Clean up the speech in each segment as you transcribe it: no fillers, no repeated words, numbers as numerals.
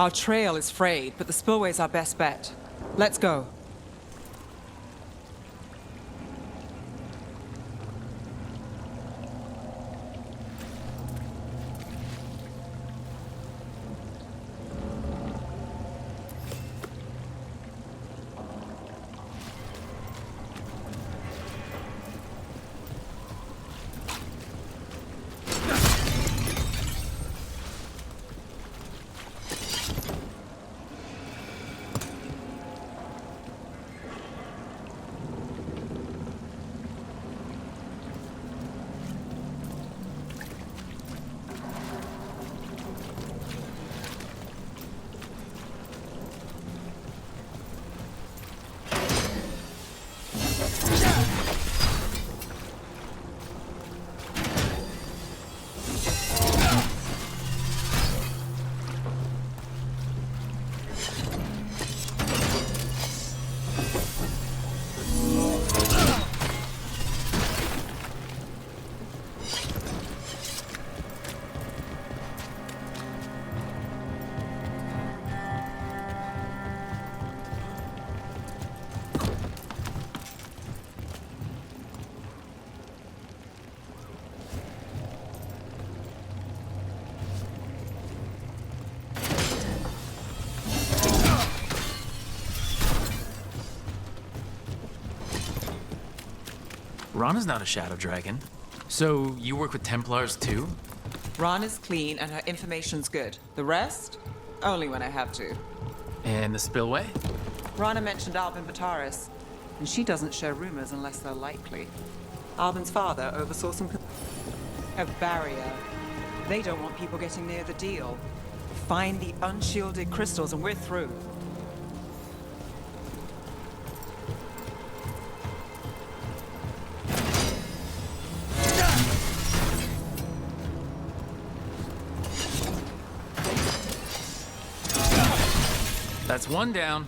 Our trail is frayed, but the spillway's our best bet. Let's go. Rana's not a shadow dragon. So, you work with Templars too? Ran is clean and her information's good. The rest? Only when I have to. And the spillway? Rana mentioned Albin Bataris, and she doesn't share rumors unless they're likely. Albin's father oversaw some... A barrier. They don't want people getting near the deal. Find the unshielded crystals and we're through. That's one down.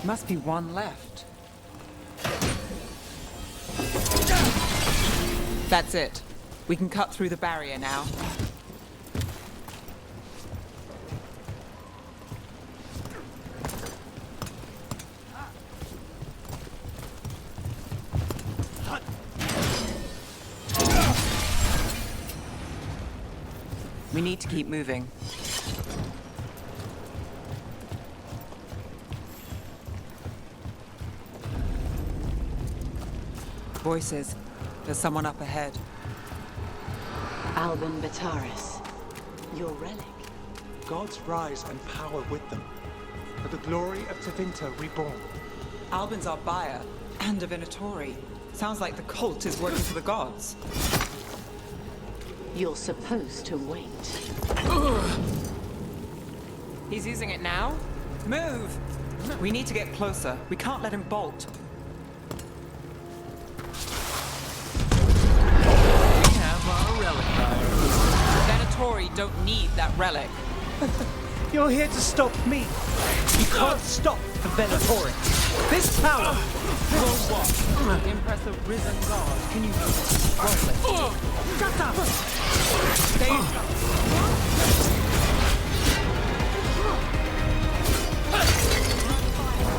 Must be one left. That's it. We can cut through the barrier now. We need to keep moving. Voices. There's someone up ahead. Albin Bataris. Your relic. Gods rise and power with them. For the glory of Tevinter reborn. Albin's our buyer, and a Venatori. Sounds like the cult is working for the gods. You're supposed to wait. He's using it now? Move! We need to get closer. We can't let him bolt. Venatori don't need that relic. You're here to stop me. You can't stop the Venatori. This power will what? Impress a risen god. Can you roll it? Shut up! There you go.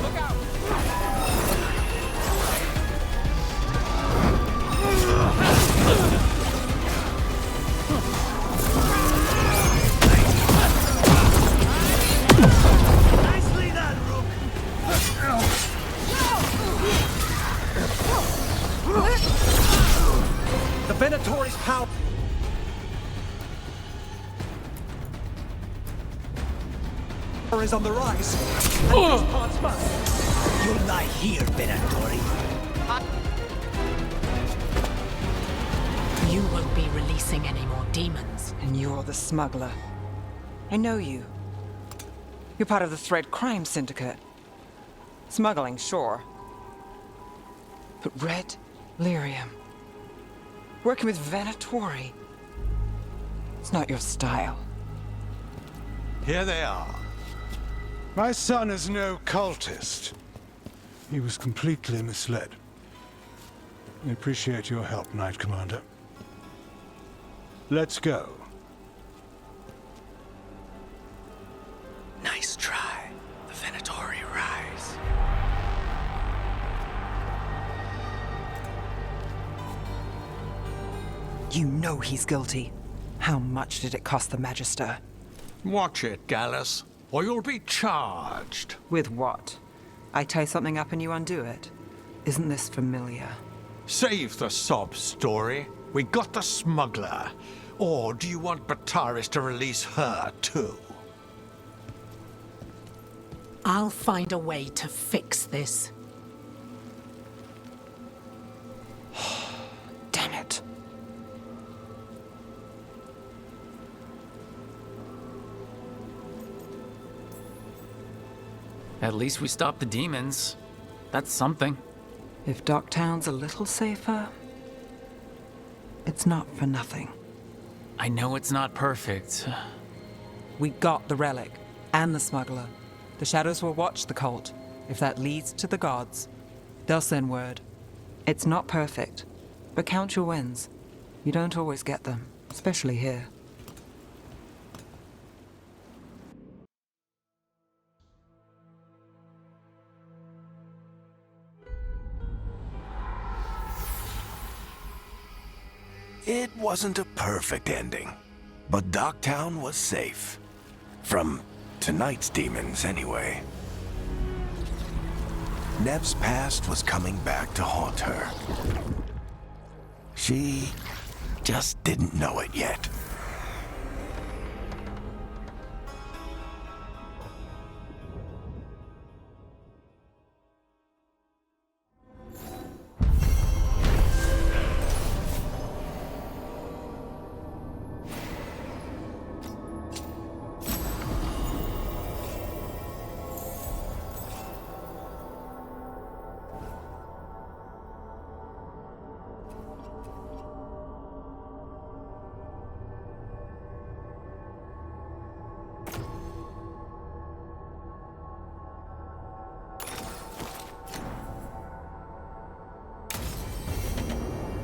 Look out! Nicely done, Rook! The Venatori's power is on the rise. And these parts must. You'll lie here, Venatori. You won't be releasing any more demons. And you're the smuggler. I know you. You're part of the Thread Crime Syndicate. Smuggling, sure. But red lyrium. Working with Venatori. It's not your style. Here they are. My son is no cultist. He was completely misled. I appreciate your help, Knight Commander. Let's go. Nice try. The Venatori rise. You know he's guilty. How much did it cost the Magister? Watch it, Gallus, or you'll be charged. With what? I tie something up and you undo it. Isn't this familiar? Save the sob story. We got the smuggler. Or do you want Bataris to release her, too? I'll find a way to fix this. Damn it. At least we stopped the demons. That's something. If Docktown's a little safer, it's not for nothing. I know it's not perfect. We got the relic and the smuggler. The shadows will watch the cult. If that leads to the gods, they'll send word. It's not perfect, but count your wins. You don't always get them, especially here. It wasn't a perfect ending, but Docktown was safe. From tonight's demons, anyway. Nev's past was coming back to haunt her. She just didn't know it yet.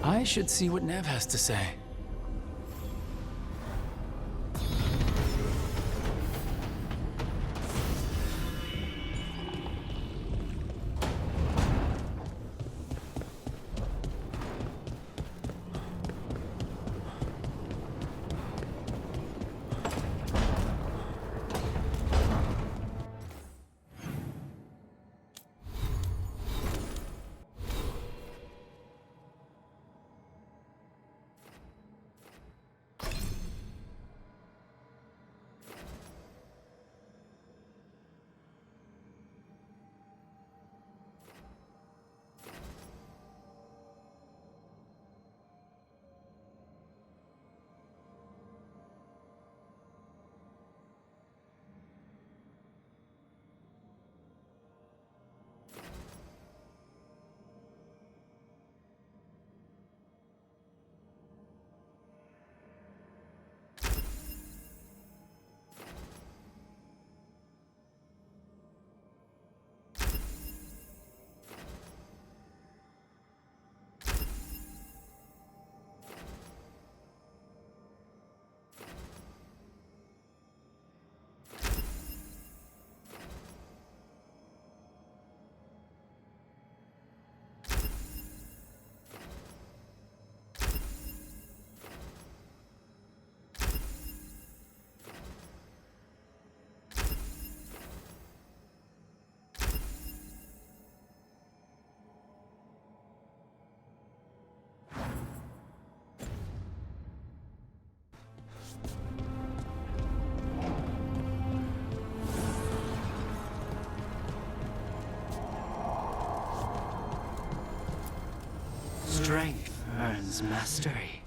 I should see what Nev has to say. Strength earns mastery.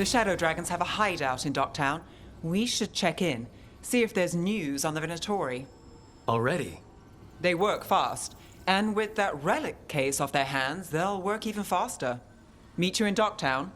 The Shadow Dragons have a hideout in Docktown. We should check in, see if there's news on the Venatori. Already? They work fast, and with that relic case off their hands, they'll work even faster. Meet you in Docktown.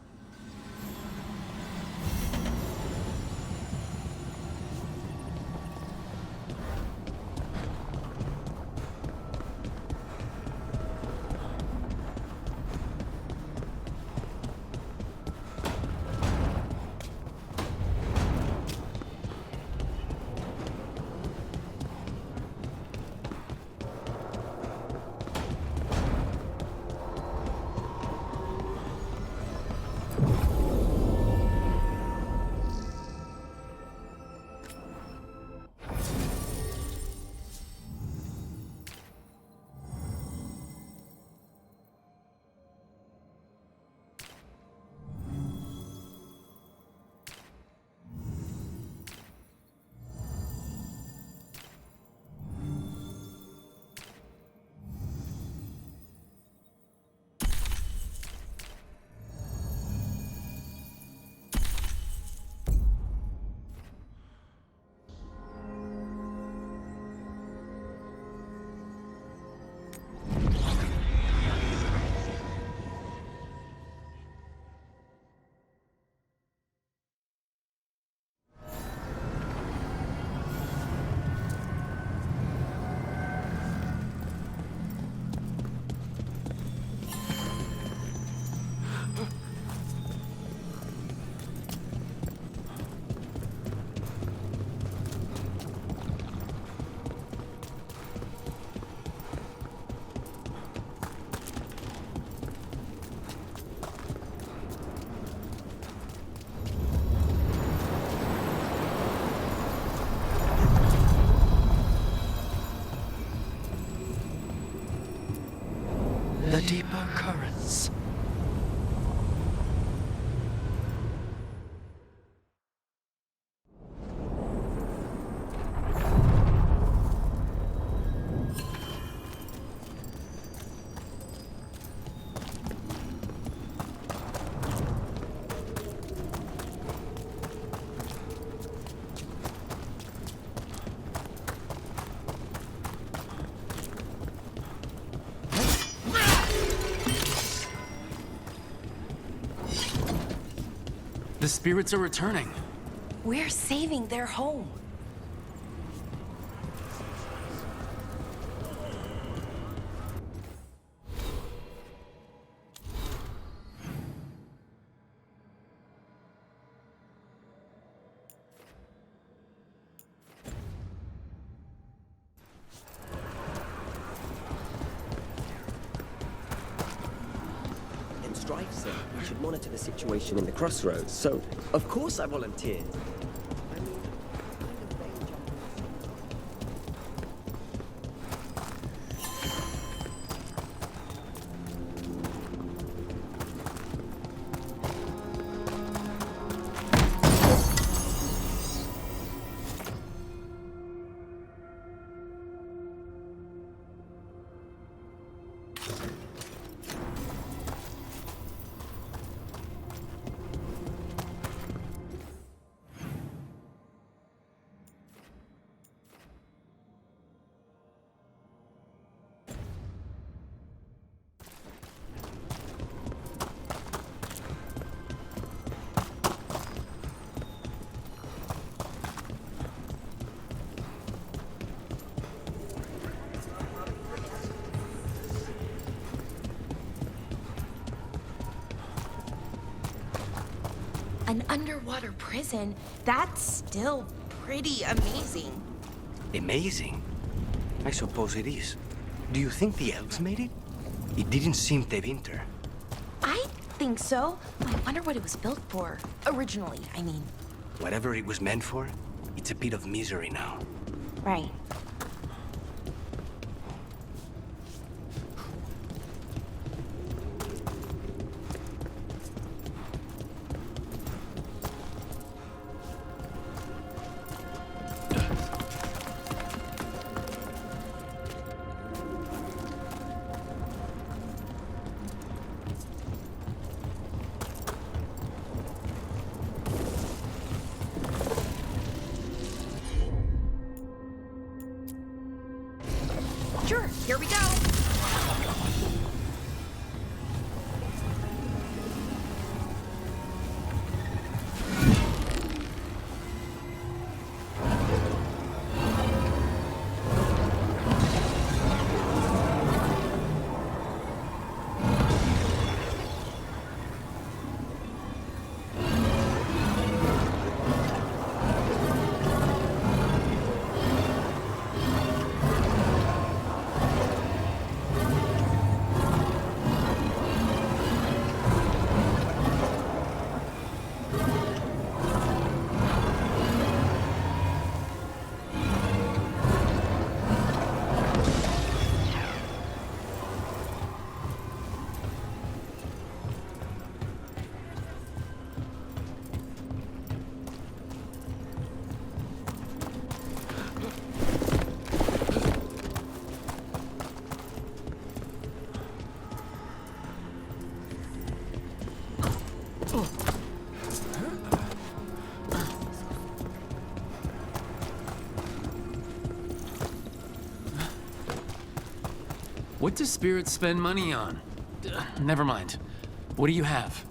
The deeper currents. The spirits are returning. We're saving their home. Strife said we should monitor the situation in the crossroads, so of course I volunteered. An underwater prison? That's still pretty amazing. Amazing? I suppose it is. Do you think the elves made it? It didn't seem to winter. I think so. I wonder what it was built for. Originally, I mean. Whatever it was meant for, it's a bit of misery now. Right. Here we go. What do spirits spend money on? Never mind. What do you have?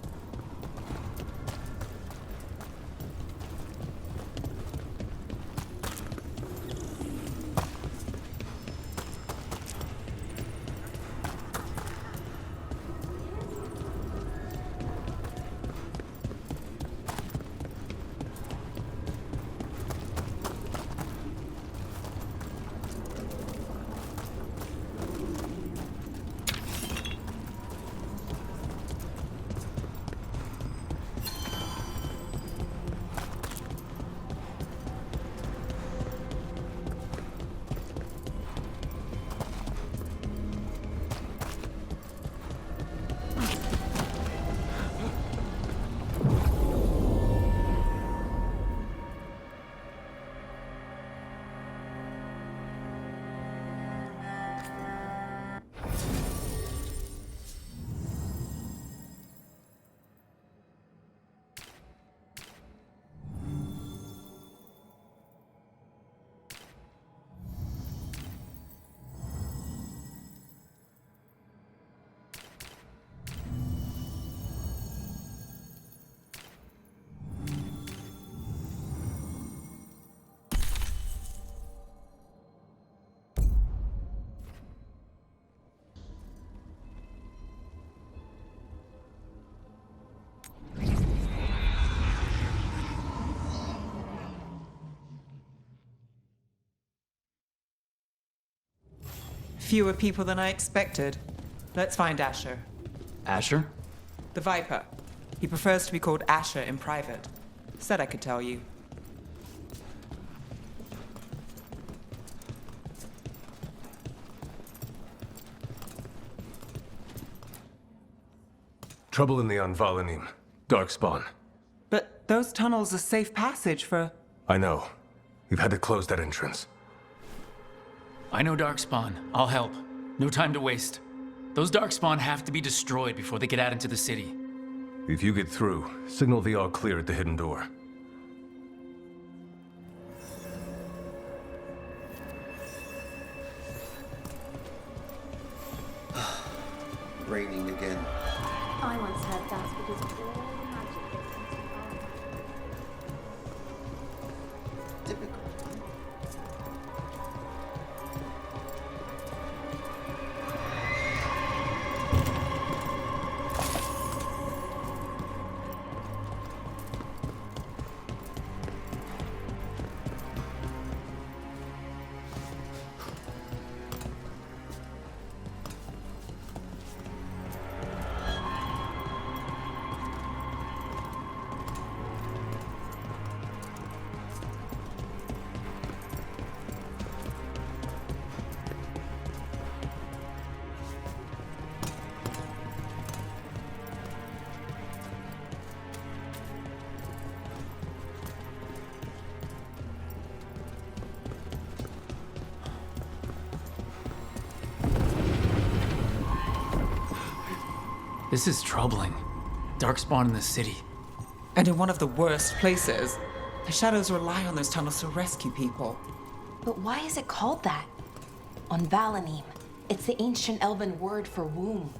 Fewer people than I expected. Let's find Asher. Asher? The Viper. He prefers to be called Asher in private. Said I could tell you. Trouble in the Anvalanim. Darkspawn. But those tunnels are safe passage for... I know. We've had to close that entrance. I know Darkspawn. I'll help. No time to waste. Those Darkspawn have to be destroyed before they get out into the city. If you get through, signal the all clear at the hidden door. Raining again. I once heard that's because of all the magic that comes from Typical. This is troubling. Darkspawn in the city. And in one of the worst places. The shadows rely on those tunnels to rescue people. But why is it called that? On Valanim. It's the ancient elven word for womb.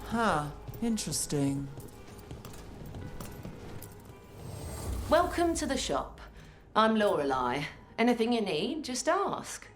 Huh. Interesting. Welcome to the shop. I'm Lorelei. Anything you need, just ask.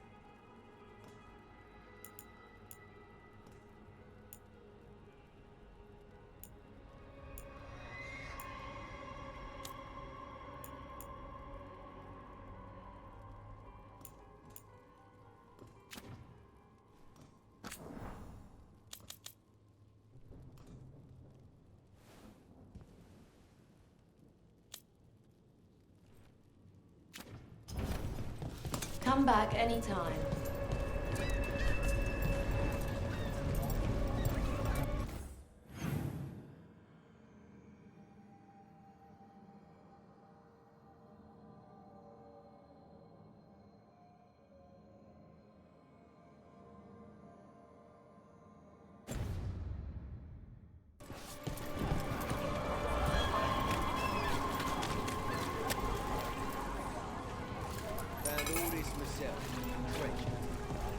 Come back anytime.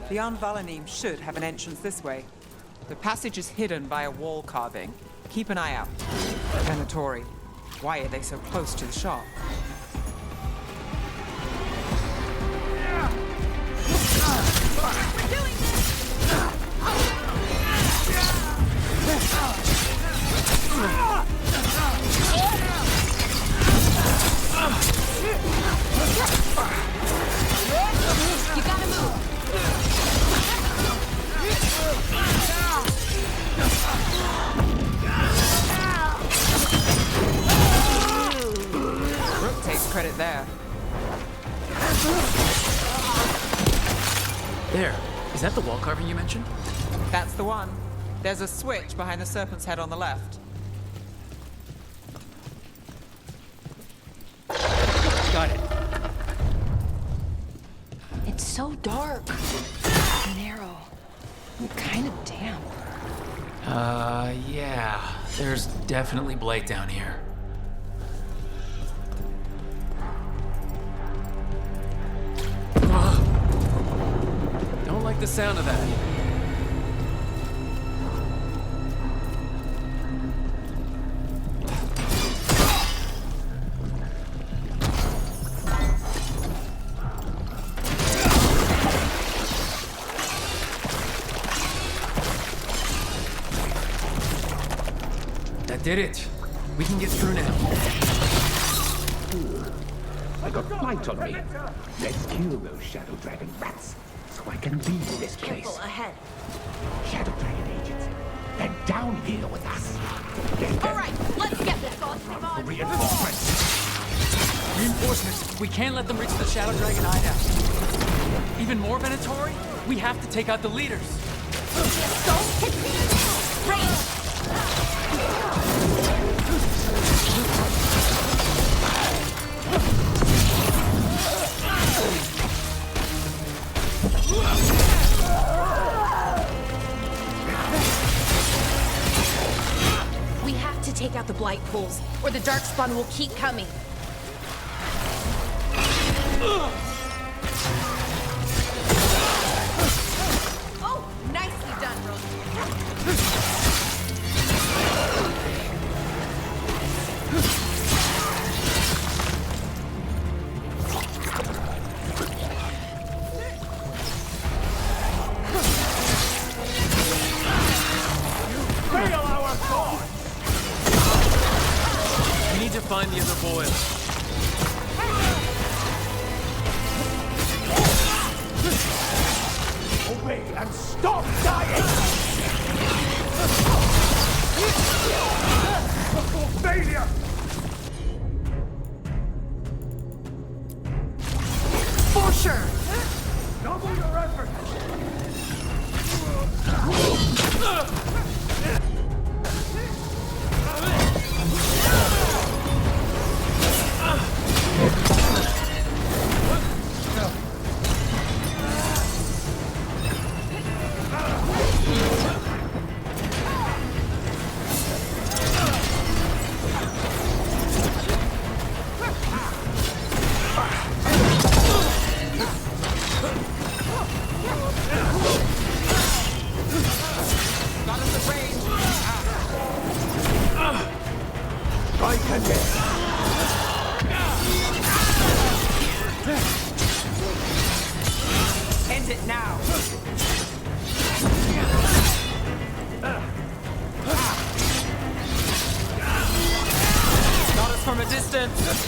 The Anvalanim should have an entrance this way. The passage is hidden by a wall carving. Keep an eye out. Venatori, why are they so close to the shop? We're doing You gotta move. Rook takes credit there. There. Is that the wall carving you mentioned? That's the one. There's a switch behind the serpent's head on the left. Got it. It's so dark. Narrow. And kind of damp. Yeah. There's definitely blight down here. Ugh. Don't like the sound of that. That did it. We can get through now. I got light on me. Let's kill those Shadow Dragon rats so I can leave this place. careful ahead. Shadow Dragon agents, they're down here with us. All right, let's get this on. Reinforcements. Reinforcements. We can't let them reach the Shadow Dragon hideout. Even more Venatori? We have to take out the leaders. We have to take out the blight pools, or the darkspawn will keep coming. Oh, nicely done, Rook. We need to find the other boil. Obey and stop dying! Before failure! For sure. Double your effort! from a distance.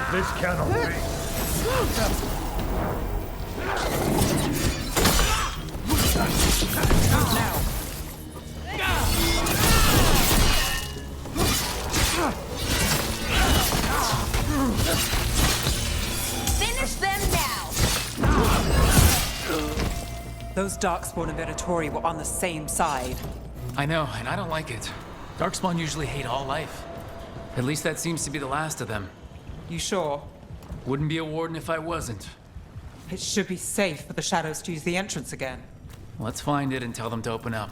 This cannot be. Finish them now! Those Darkspawn and Venatori were on the same side. I know, and I don't like it. Darkspawn usually hate all life. At least that seems to be the last of them. You sure? Wouldn't be a warden if I wasn't. It should be safe for the shadows to use the entrance again. Let's find it and tell them to open up.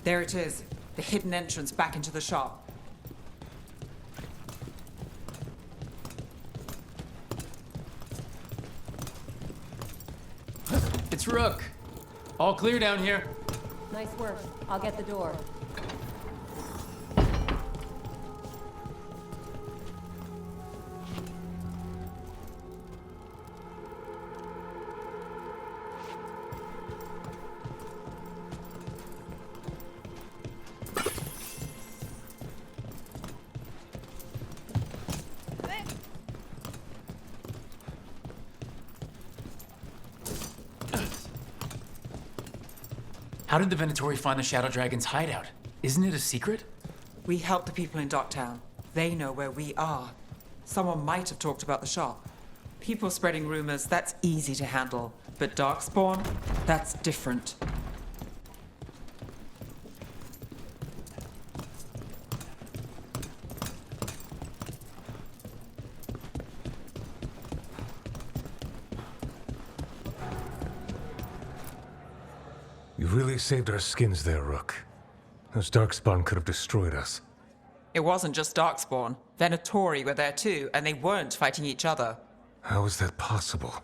There it is, the hidden entrance back into the shop. It's Rook. All clear down here. Nice work. I'll get the door. How did the Venatori find the Shadow Dragon's hideout? Isn't it a secret? We help the people in Docktown. They know where we are. Someone might have talked about the shop. People spreading rumors, that's easy to handle. But Darkspawn, that's different. You really saved our skins there, Rook. Those Darkspawn could have destroyed us. It wasn't just Darkspawn. Venatori were there too, and they weren't fighting each other. How is that possible?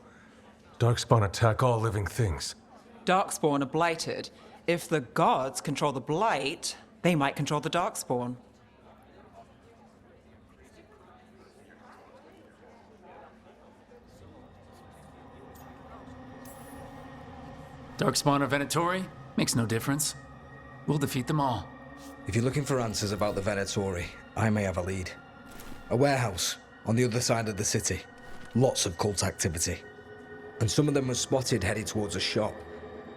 Darkspawn attack all living things. Darkspawn are blighted. If the gods control the blight, they might control the Darkspawn. Darkspawn or Venatori? Makes no difference. We'll defeat them all. If you're looking for answers about the Venatori, I may have a lead. A warehouse on the other side of the city. Lots of cult activity. And some of them were spotted headed towards a shop.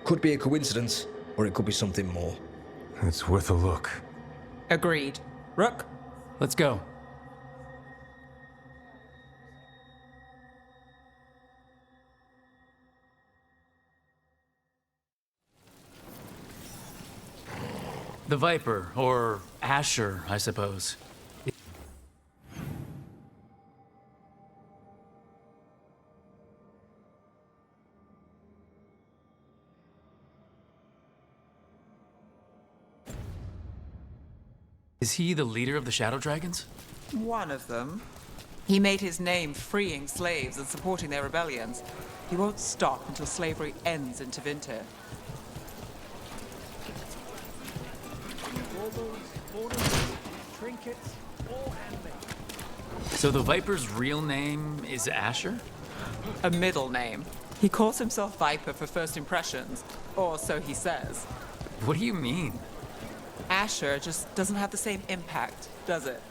Could be a coincidence, or it could be something more. It's worth a look. Agreed. Rook? Let's go. The Viper, or Asher, I suppose. Is he the leader of the Shadow Dragons? One of them. He made his name freeing slaves and supporting their rebellions. He won't stop until slavery ends in Tevinter. Trinkets, all handmade. So the Viper's real name is Asher? A middle name. He calls himself Viper for first impressions, or so he says. What do you mean? Asher just doesn't have the same impact, does it?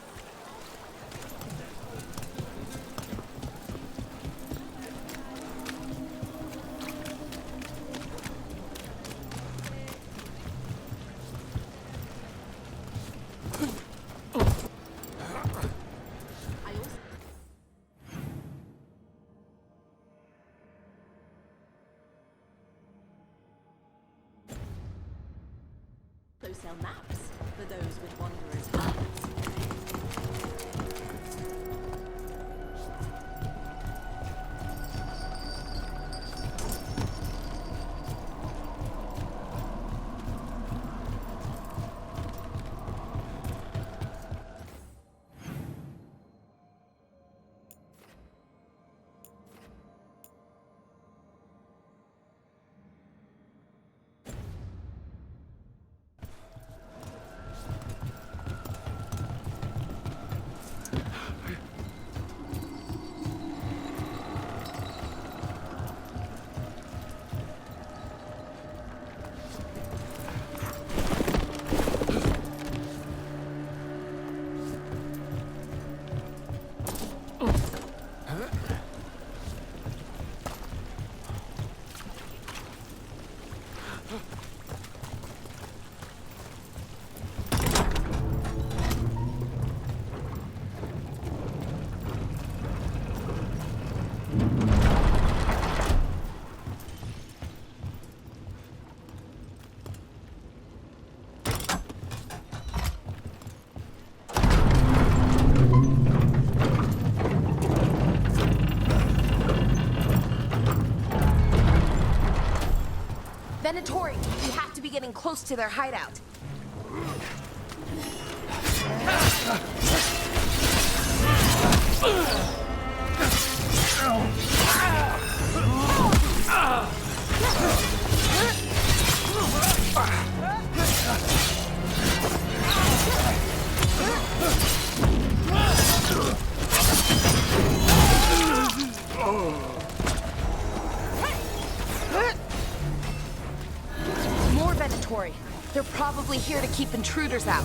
Sell maps for those with wanderers' hearts. Venatori, we have to be getting close to their hideout. More Venatori. They're probably here to keep intruders out.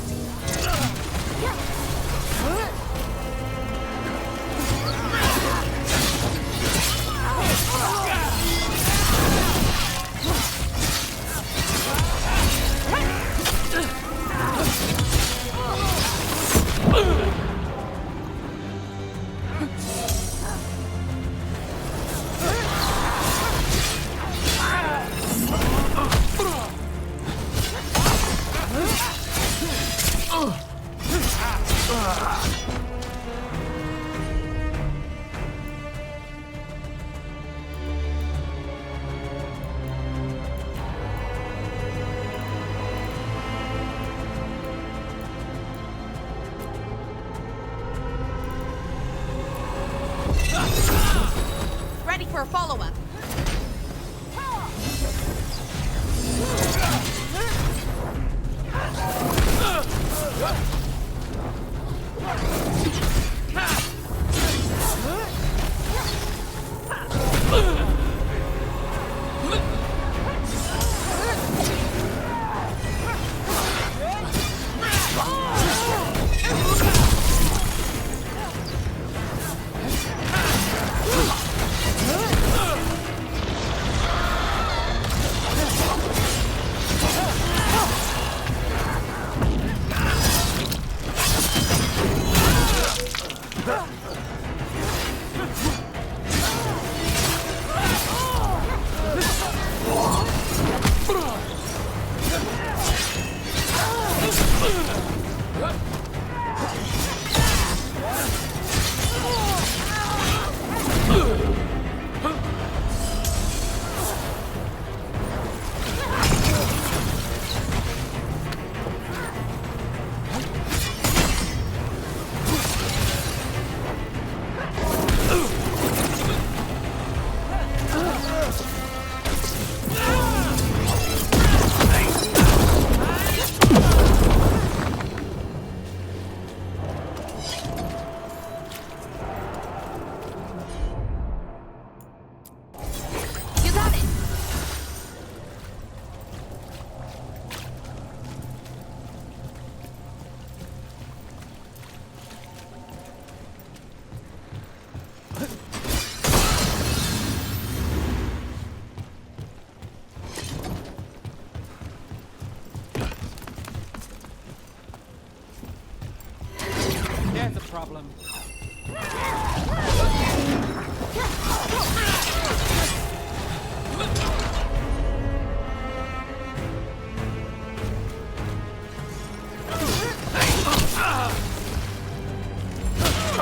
problem.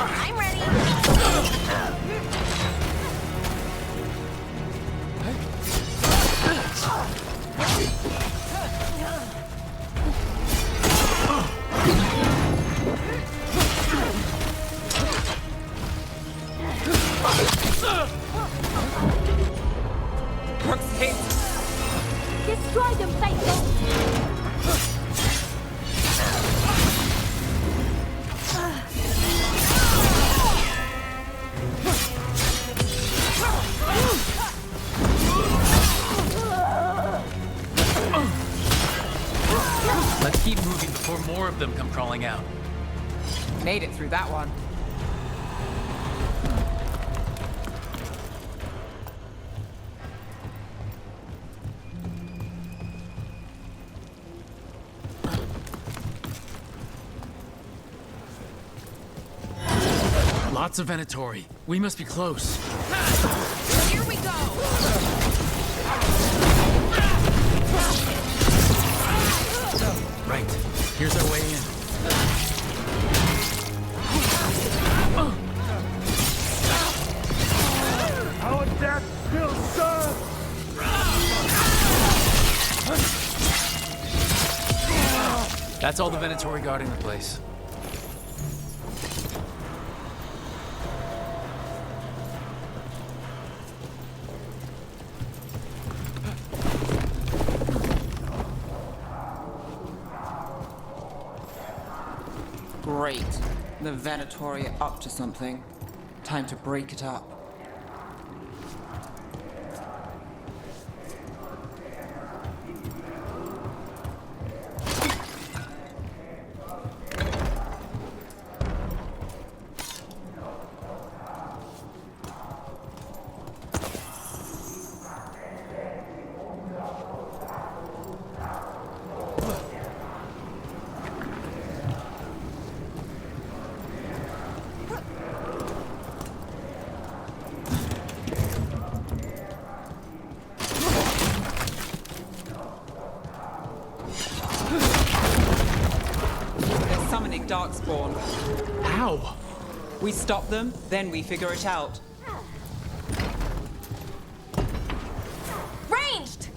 I'm ready. Brooks hit. Destroy them, Faithful. Let's keep moving before more of them come crawling out. Made it through that one. Lots of Venatori. We must be close. Here we go. Right. Here's our way in. Our death will serve! That's all the Venatori guarding the place. Great. The Venatori are up to something. Time to break it up. Darkspawn. How? We stop them, then we figure it out. Ranged!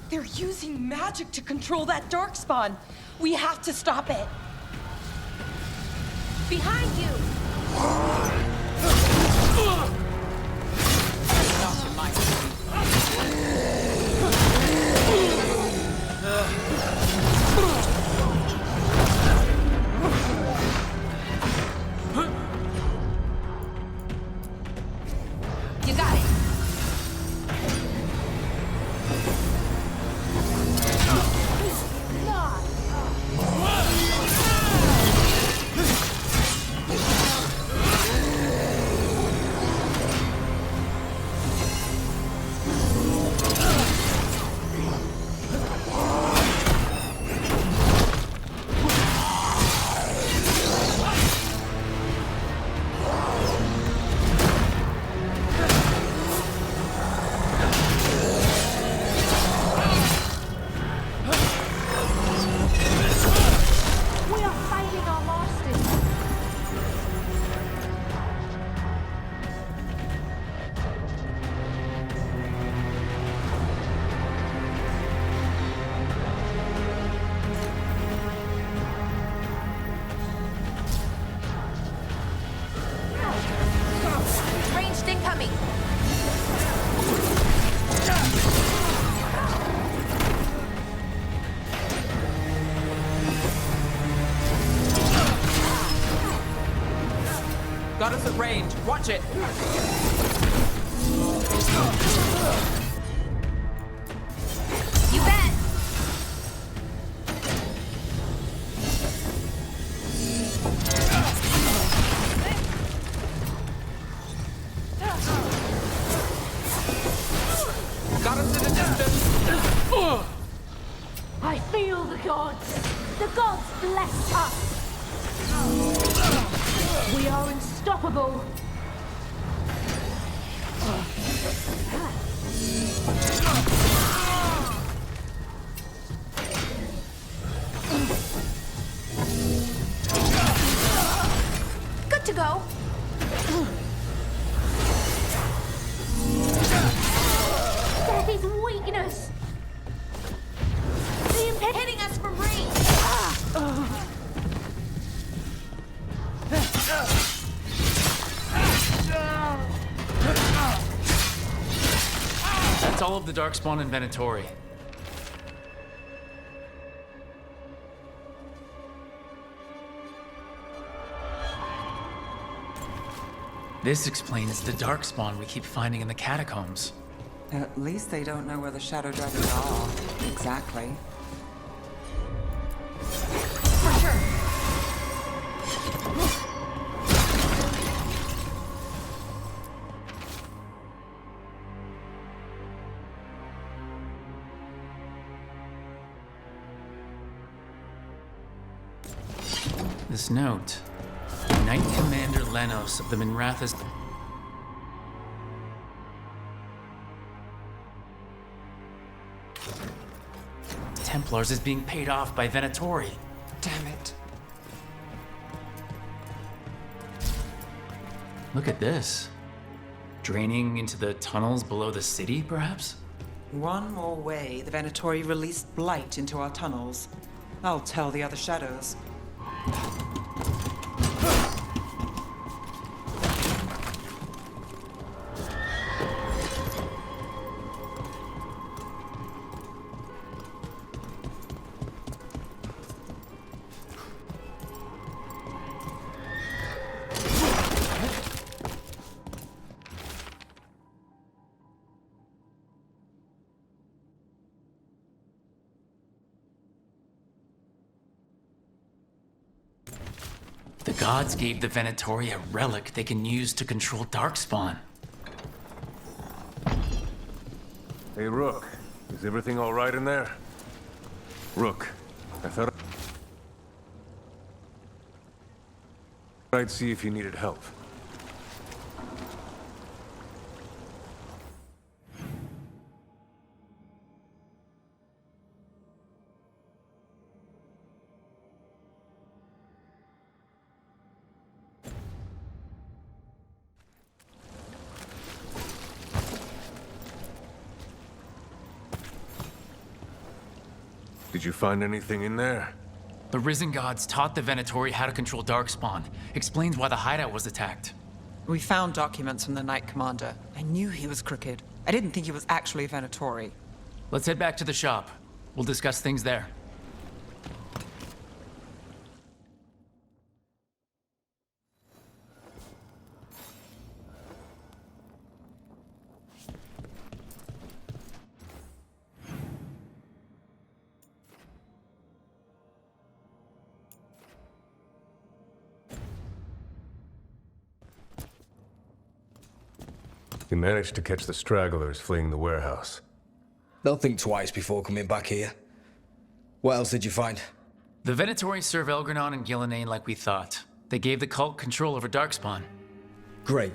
They're using magic to control that darkspawn. We have to stop it. Behind you! Not in my city. You got it. Got us at range. Watch it. You gods! The gods bless us! We are unstoppable! Good to go. That is weakness! The impede hitting us from range. That's all of the Darkspawn and Venatori. This explains the Darkspawn we keep finding in the catacombs. At least they don't know where the Shadow Dragons are. Exactly. For sure. This note. Knight Commander Lenos of the Minrathous... Templars is being paid off by Venatori. Damn it. Look at this. Draining into the tunnels below the city, perhaps? One more way the Venatori released blight into our tunnels. I'll tell the other shadows. The gods gave the Venatori a relic they can use to control Darkspawn. Hey, Rook. Is everything all right in there? Rook, I thought I'd see if you needed help. Did you find anything in there? The Risen Gods taught the Venatori how to control Darkspawn. Explains why the hideout was attacked. We found documents from the Knight Commander. I knew he was crooked. I didn't think he was actually Venatori. Let's head back to the shop. We'll discuss things there. You managed to catch the stragglers fleeing the warehouse. They'll think twice before coming back here. What else did you find? The Venatori serve Elgranon and Gillenane like we thought. They gave the cult control over Darkspawn. Great.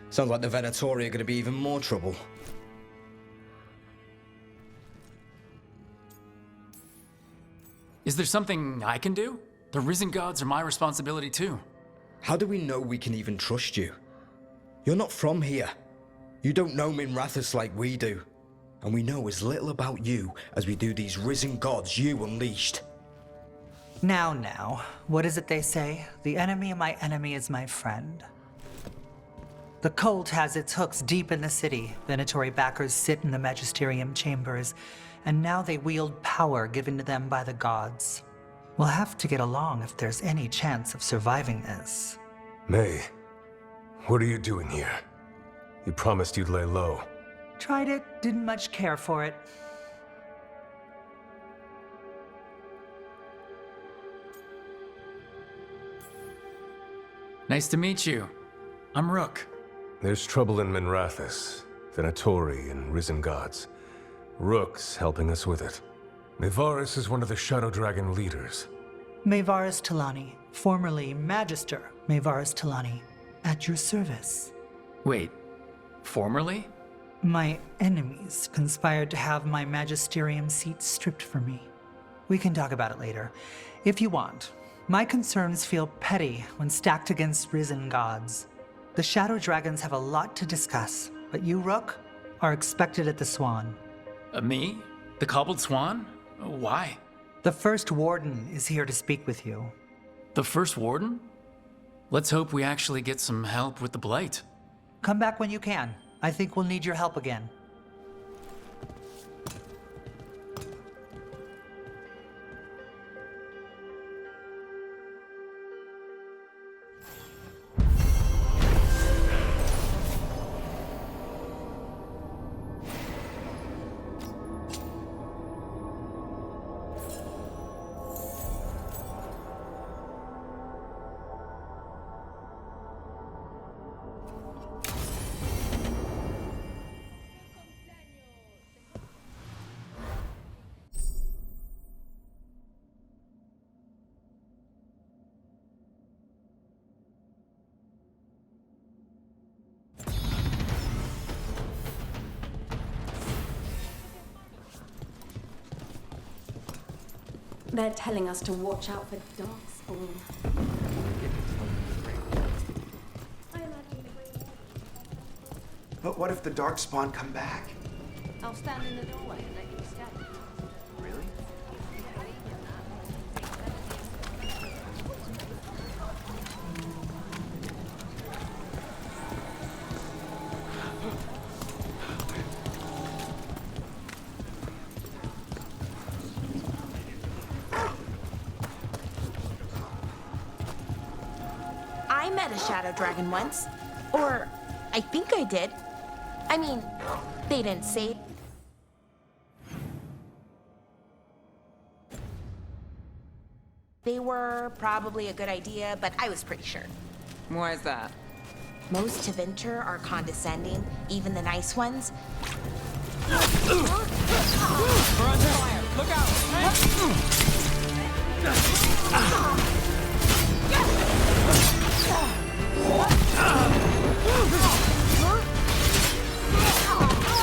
Sounds like the Venatori are going to be even more trouble. Is there something I can do? The Risen Gods are my responsibility too. How do we know we can even trust you? You're not from here. You don't know Minrathous like we do. And we know as little about you as we do these Risen Gods you unleashed. Now, what is it they say? The enemy of my enemy is my friend. The cult has its hooks deep in the city. Venatori backers sit in the magisterium chambers, and now they wield power given to them by the gods. We'll have to get along if there's any chance of surviving this. May, what are you doing here? You promised you'd lay low. Tried it, didn't much care for it. Nice to meet you. I'm Rook. There's trouble in Minrathous, Venatori and Risen Gods. Rook's helping us with it. Nevaris is one of the Shadow Dragon leaders. Maevaris Talani, formerly Magister Maevaris Talani, at your service. Wait, formerly? My enemies conspired to have my magisterium seat stripped from me. We can talk about it later, if you want. My concerns feel petty when stacked against risen gods. The Shadow Dragons have a lot to discuss, but you, Rook, are expected at the Swan. Me? The Cobbled Swan? Why? The First Warden is here to speak with you. The First Warden? Let's hope we actually get some help with the Blight. Come back when you can. I think we'll need your help again. They're telling us to watch out for Darkspawn. But what if the Darkspawn come back? I'll stand in the doorway and let you escape. Really? I met a Shadow Dragon once. Or, I think I did. I mean, they didn't say. They were probably a good idea, but I was pretty sure. Why is that? Most to venture are condescending, even the nice ones. We're under fire! Look out!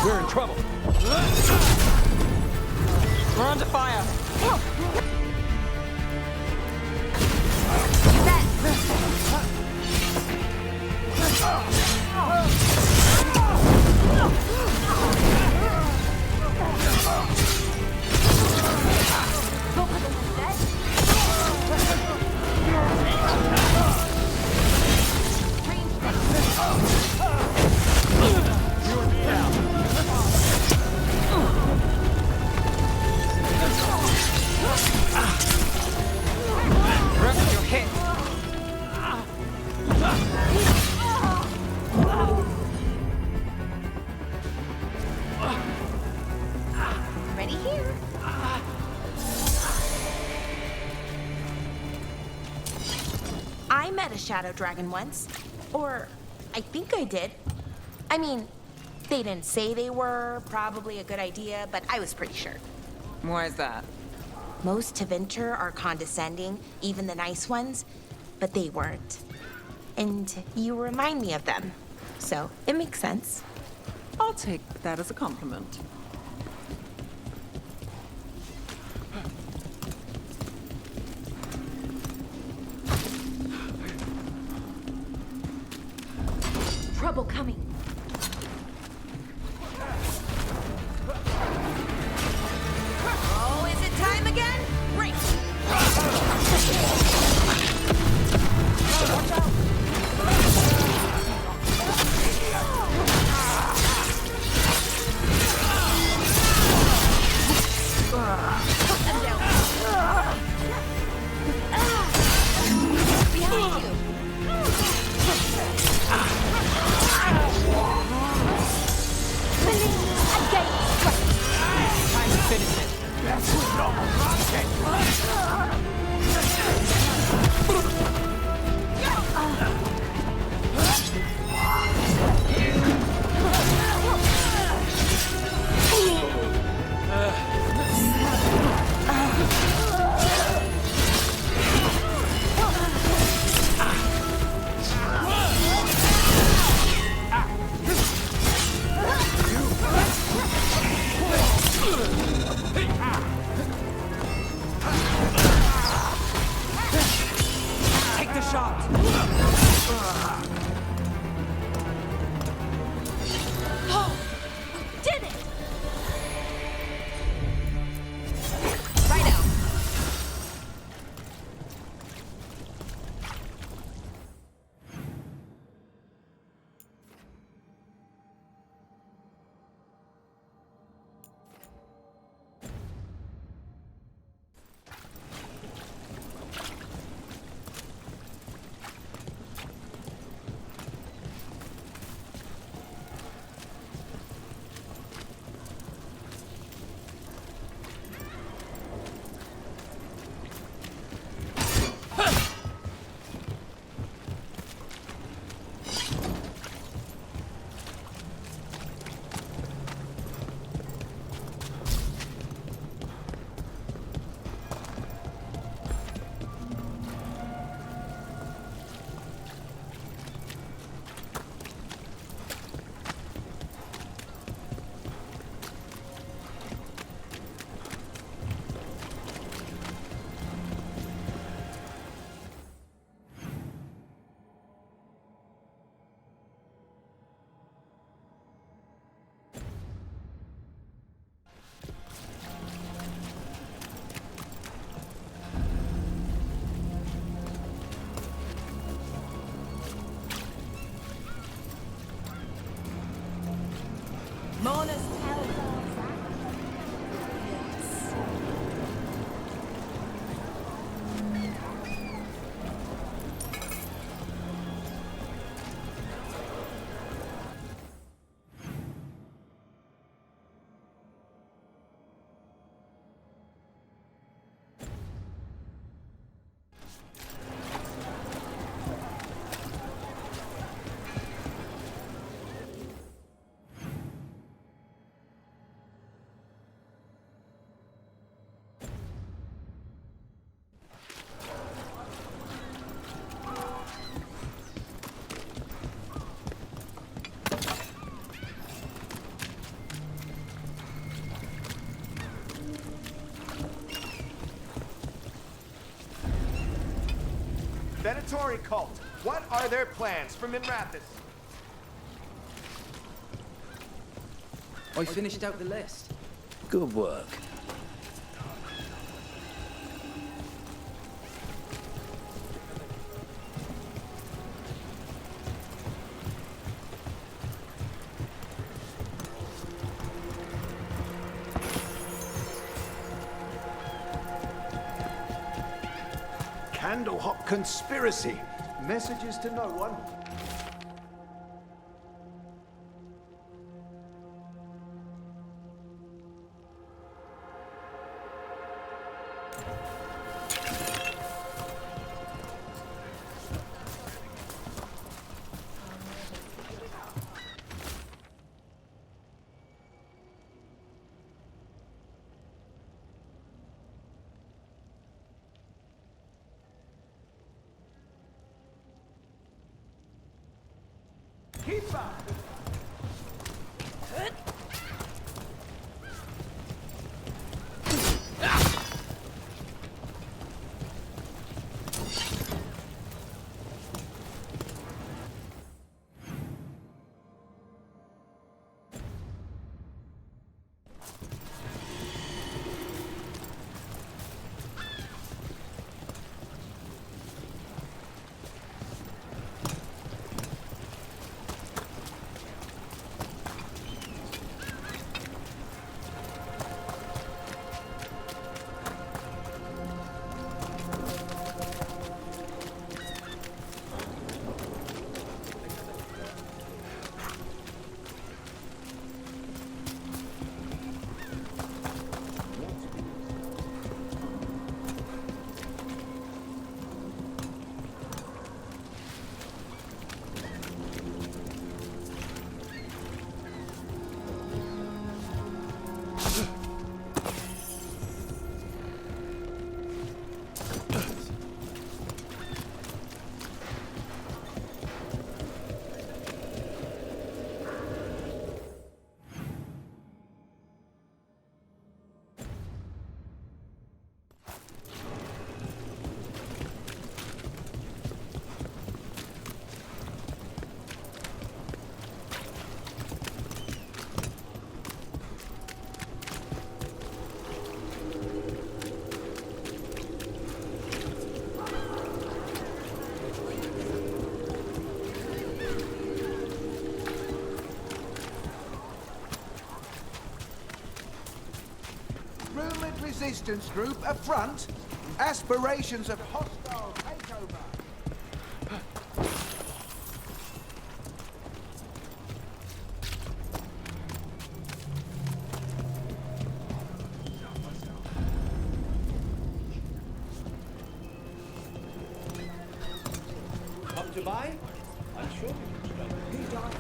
We're in trouble. We're under fire! Rest your hit! Ready here. I met a Shadow Dragon once. Or, I think I did. I mean, they didn't say they were probably a good idea, but I was pretty sure. Why is that? Most to venture are condescending, even the nice ones, but they weren't. And you remind me of them. So, it makes sense. I'll take that as a compliment. Trouble coming. Oh, is it time again? Break! Watch out! Put them down. Behind you. Mona's tells us. Venatori cult. What are their plans for Minrathis? I finished out the list. Good work. Candlehop conspiracy. Messages to no one. Keep up! Resistance group affront aspirations of hostile takeover. Come to buy? I'm sure we can strike.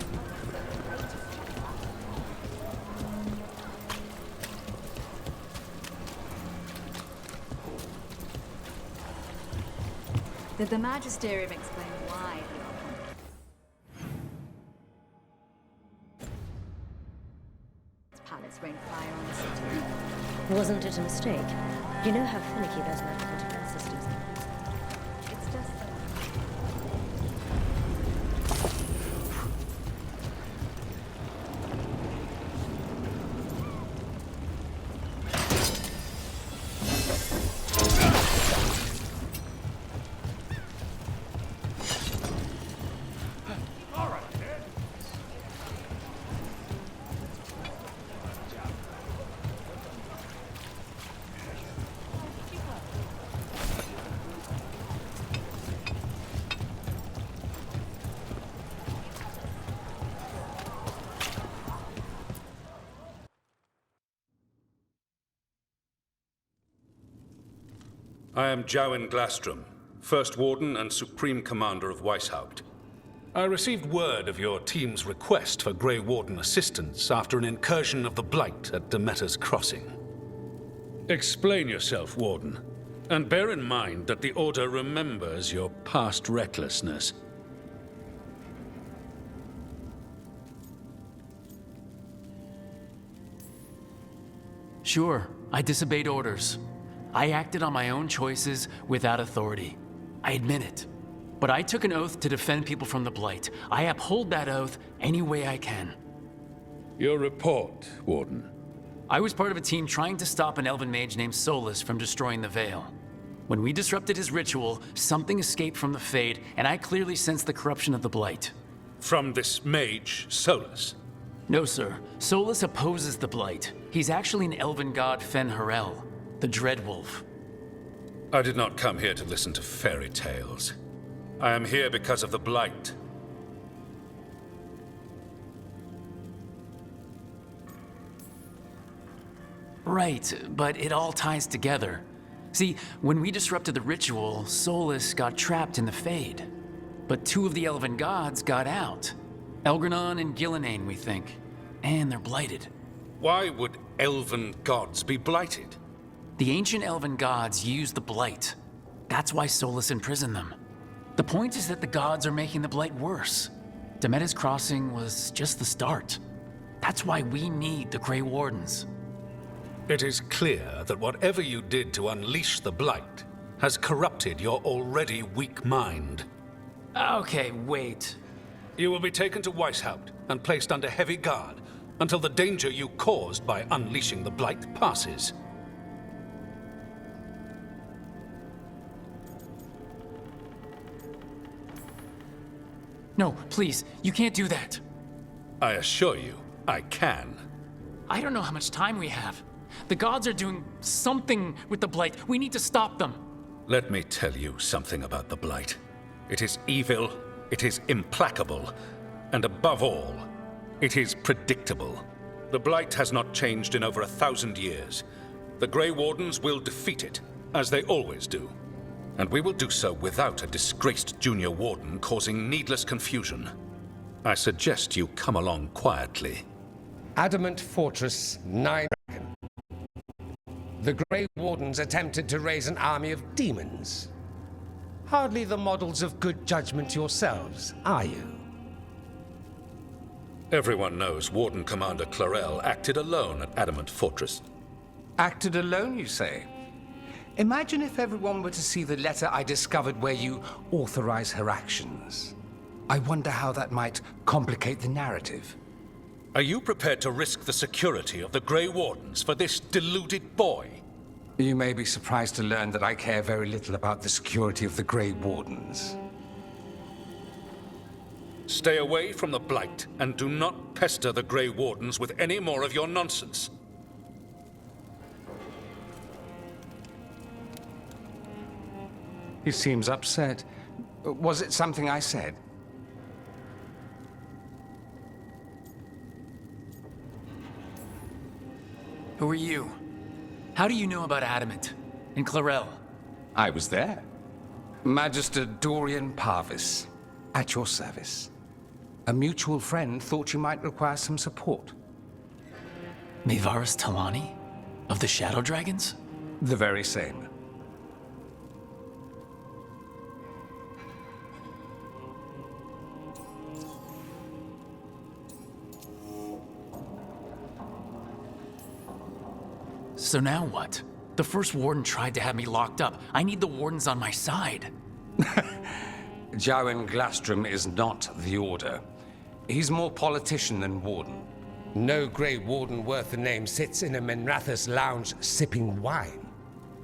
Did the Magisterium explain why the palace rained fire on the city? Wasn't it a mistake? You know how finicky those medical defense systems are. It's just that... I am Jowen Glastrom, First Warden and Supreme Commander of Weishaupt. I received word of your team's request for Grey Warden assistance after an incursion of the Blight at Demeter's Crossing. Explain yourself, Warden, and bear in mind that the Order remembers your past recklessness. Sure, I disobeyed orders. I acted on my own choices without authority. I admit it. But I took an oath to defend people from the Blight. I uphold that oath any way I can. Your report, Warden. I was part of a team trying to stop an elven mage named Solus from destroying the Veil. When we disrupted his ritual, something escaped from the Fade, and I clearly sensed the corruption of the Blight. From this mage, Solus? No, sir. Solus opposes the Blight. He's actually an elven god Fen-Harel, the Dreadwolf. I did not come here to listen to fairy tales. I am here because of the Blight. Right, but it all ties together. See, when we disrupted the ritual, Solus got trapped in the Fade. But two of the elven gods got out. Elgranon and Gillenane, we think. And they're blighted. Why would elven gods be blighted? The ancient elven gods used the Blight. That's why Solus imprisoned them. The point is that the gods are making the Blight worse. Demeter's Crossing was just the start. That's why we need the Grey Wardens. It is clear that whatever you did to unleash the Blight has corrupted your already weak mind. Okay, wait. You will be taken to Weishaupt and placed under heavy guard until the danger you caused by unleashing the Blight passes. No, please, you can't do that. I assure you, I can. I don't know how much time we have. The gods are doing something with the Blight. We need to stop them. Let me tell you something about the Blight. It is evil, it is implacable, and above all, it is predictable. The Blight has not changed in over 1,000 years. The Grey Wardens will defeat it, as they always do. And we will do so without a disgraced junior warden causing needless confusion. I suggest you come along quietly. Adamant Fortress 9. The Grey Wardens attempted to raise an army of demons. Hardly the models of good judgment yourselves, are you? Everyone knows Warden Commander Clarel acted alone at Adamant Fortress. Acted alone, you say? Imagine if everyone were to see the letter I discovered where you authorize her actions. I wonder how that might complicate the narrative. Are you prepared to risk the security of the Grey Wardens for this deluded boy? You may be surprised to learn that I care very little about the security of the Grey Wardens. Stay away from the Blight, and do not pester the Grey Wardens with any more of your nonsense. He seems upset. Was it something I said? Who are you? How do you know about Adamant and Clarel? I was there. Magister Dorian Parvis, at your service. A mutual friend thought you might require some support. Maevaris Talani? Of the Shadow Dragons? The very same. So now what? The First Warden tried to have me locked up. I need the Wardens on my side. Jowen Glastrom is not the Order. He's more politician than Warden. No Grey Warden worth the name sits in a Minrathous lounge sipping wine.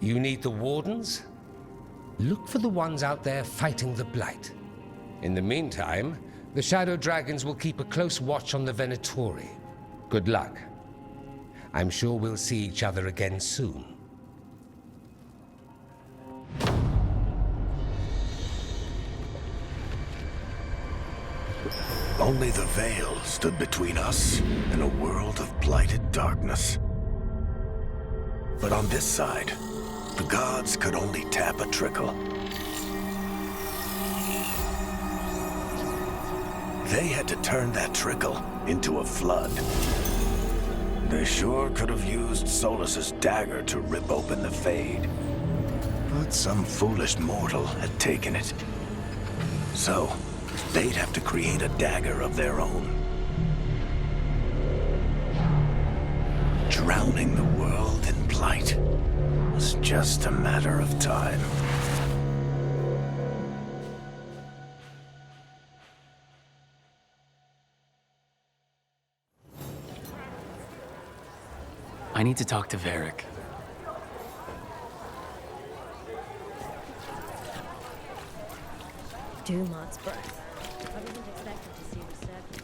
You need the Wardens? Look for the ones out there fighting the Blight. In the meantime, the Shadow Dragons will keep a close watch on the Venatori. Good luck. I'm sure we'll see each other again soon. Only the Veil stood between us and a world of blighted darkness. But on this side, The gods could only tap a trickle. They had to turn that trickle into a flood. They sure could have used Solus's dagger to rip open the Fade. But some foolish mortal had taken it. So, they'd have to create a dagger of their own. Drowning the world in blight was just a matter of time. I need to talk to Varric. Dumont breath. I wasn't expecting to see the serpent.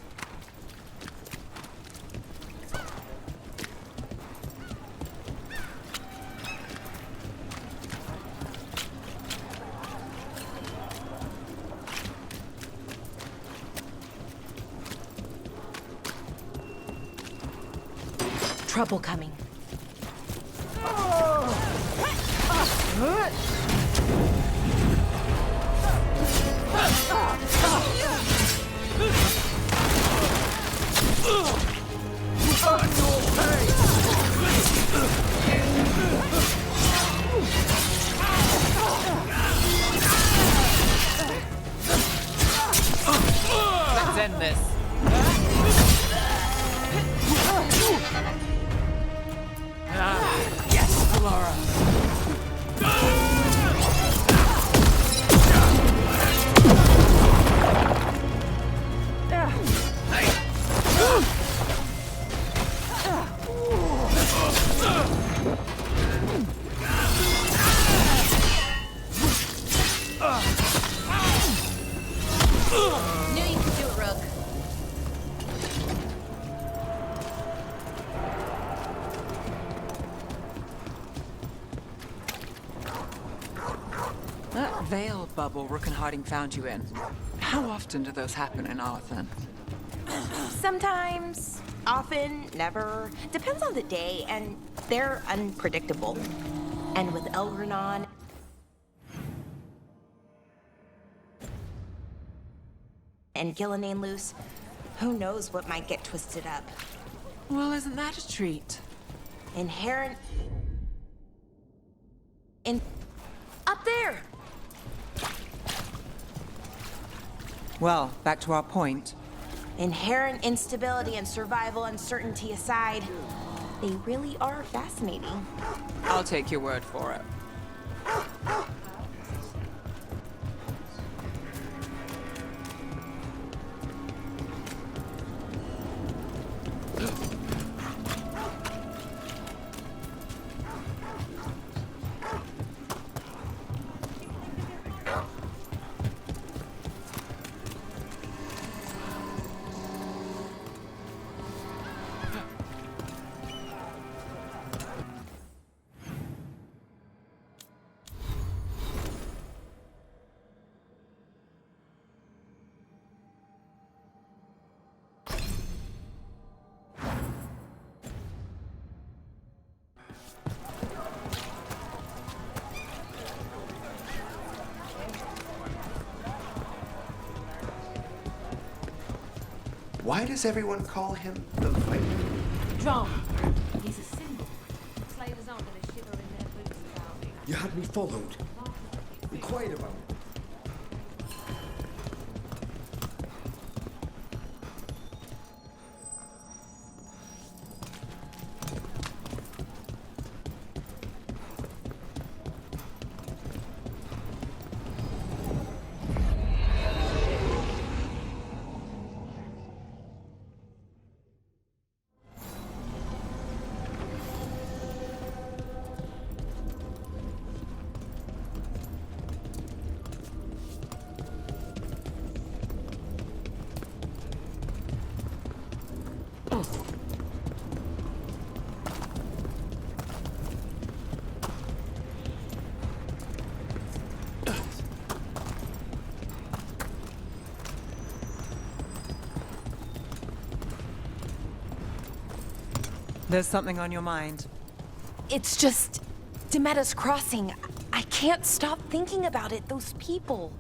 Trouble coming. Let's end this. Yes, Laura. Knew you could do it, Rook. That veil bubble Rook and Harding found you in. How often do those happen in Arthur? Sometimes, often, never. Depends on the day, and they're unpredictable. And with Elgranon and Gillinane loose, who knows what might get twisted up. Well, isn't that a treat? Inherent in up there. Well, back to our point. Inherent instability and survival uncertainty aside, they really are fascinating. I'll take your word for it. Why does everyone call him the Veilguard? Drama. He's a symbol. Slavers aren't going to shiver in their boots about me. You had me followed. Be quiet about it. There's something on your mind. It's just Demeta's Crossing. I can't stop thinking about it. Those people.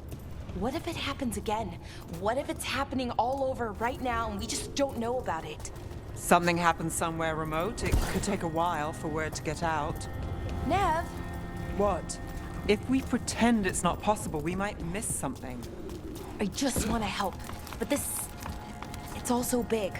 What if it happens again? What if it's happening all over right now and we just don't know about it? Something happens somewhere remote. It could take a while for word to get out. Nev? What? If we pretend it's not possible, we might miss something. I just want to help. But it's all so big.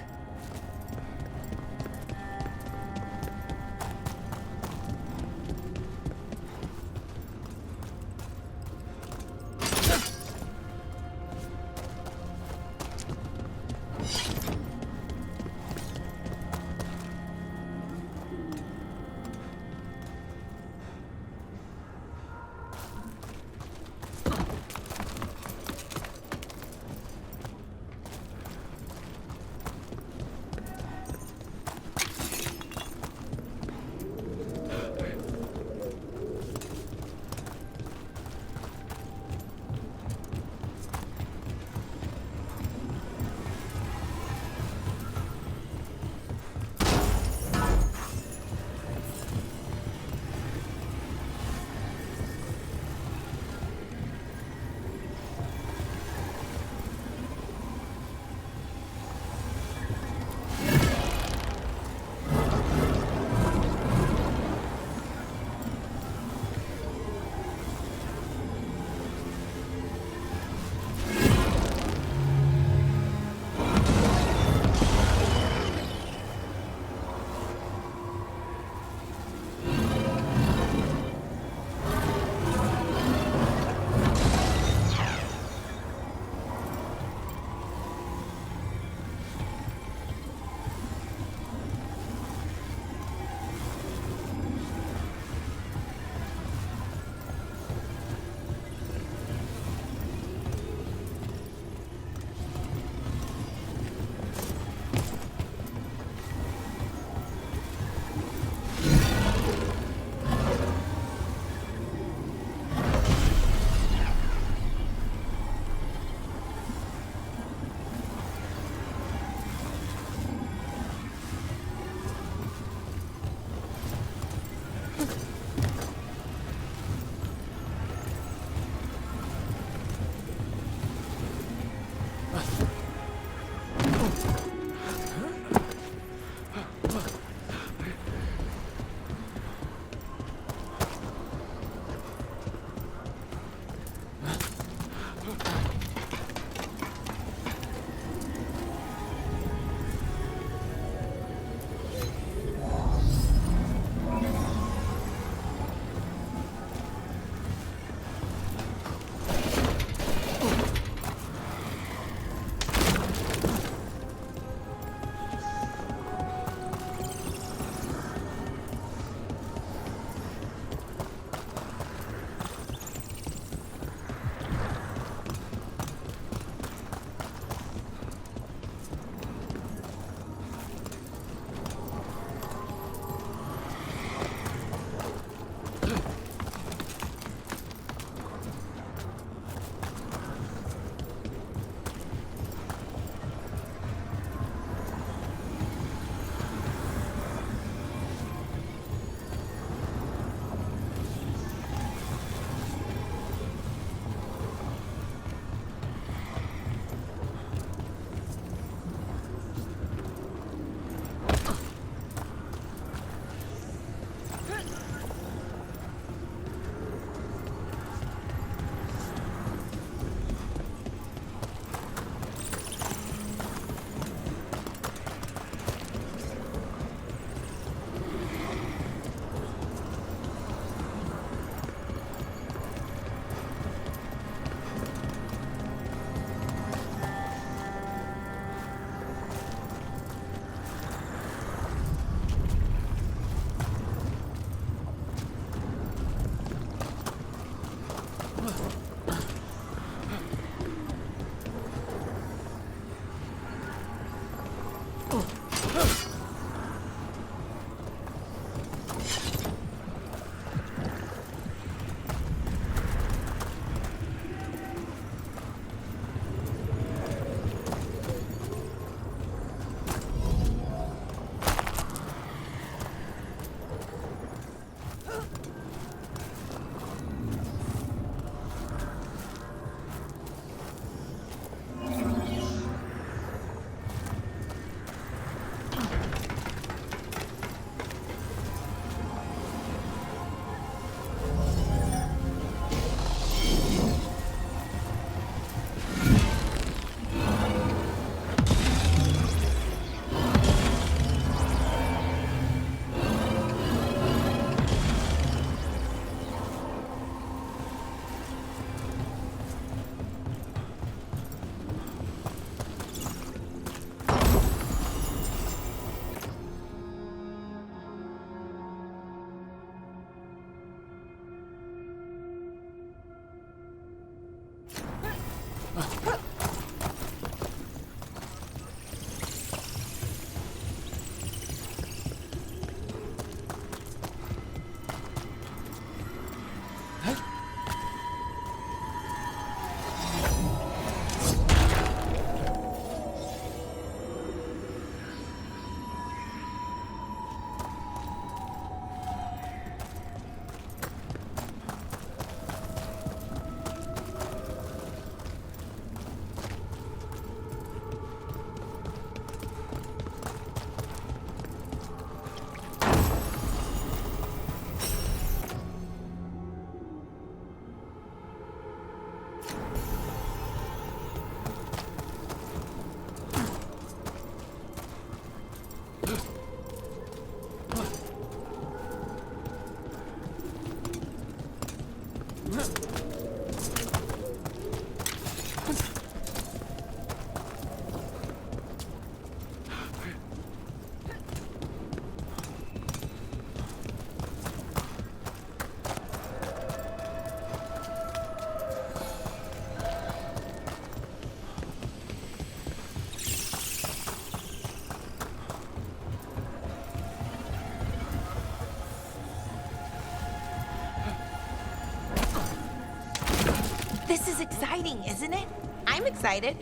This is exciting, isn't it? I'm excited.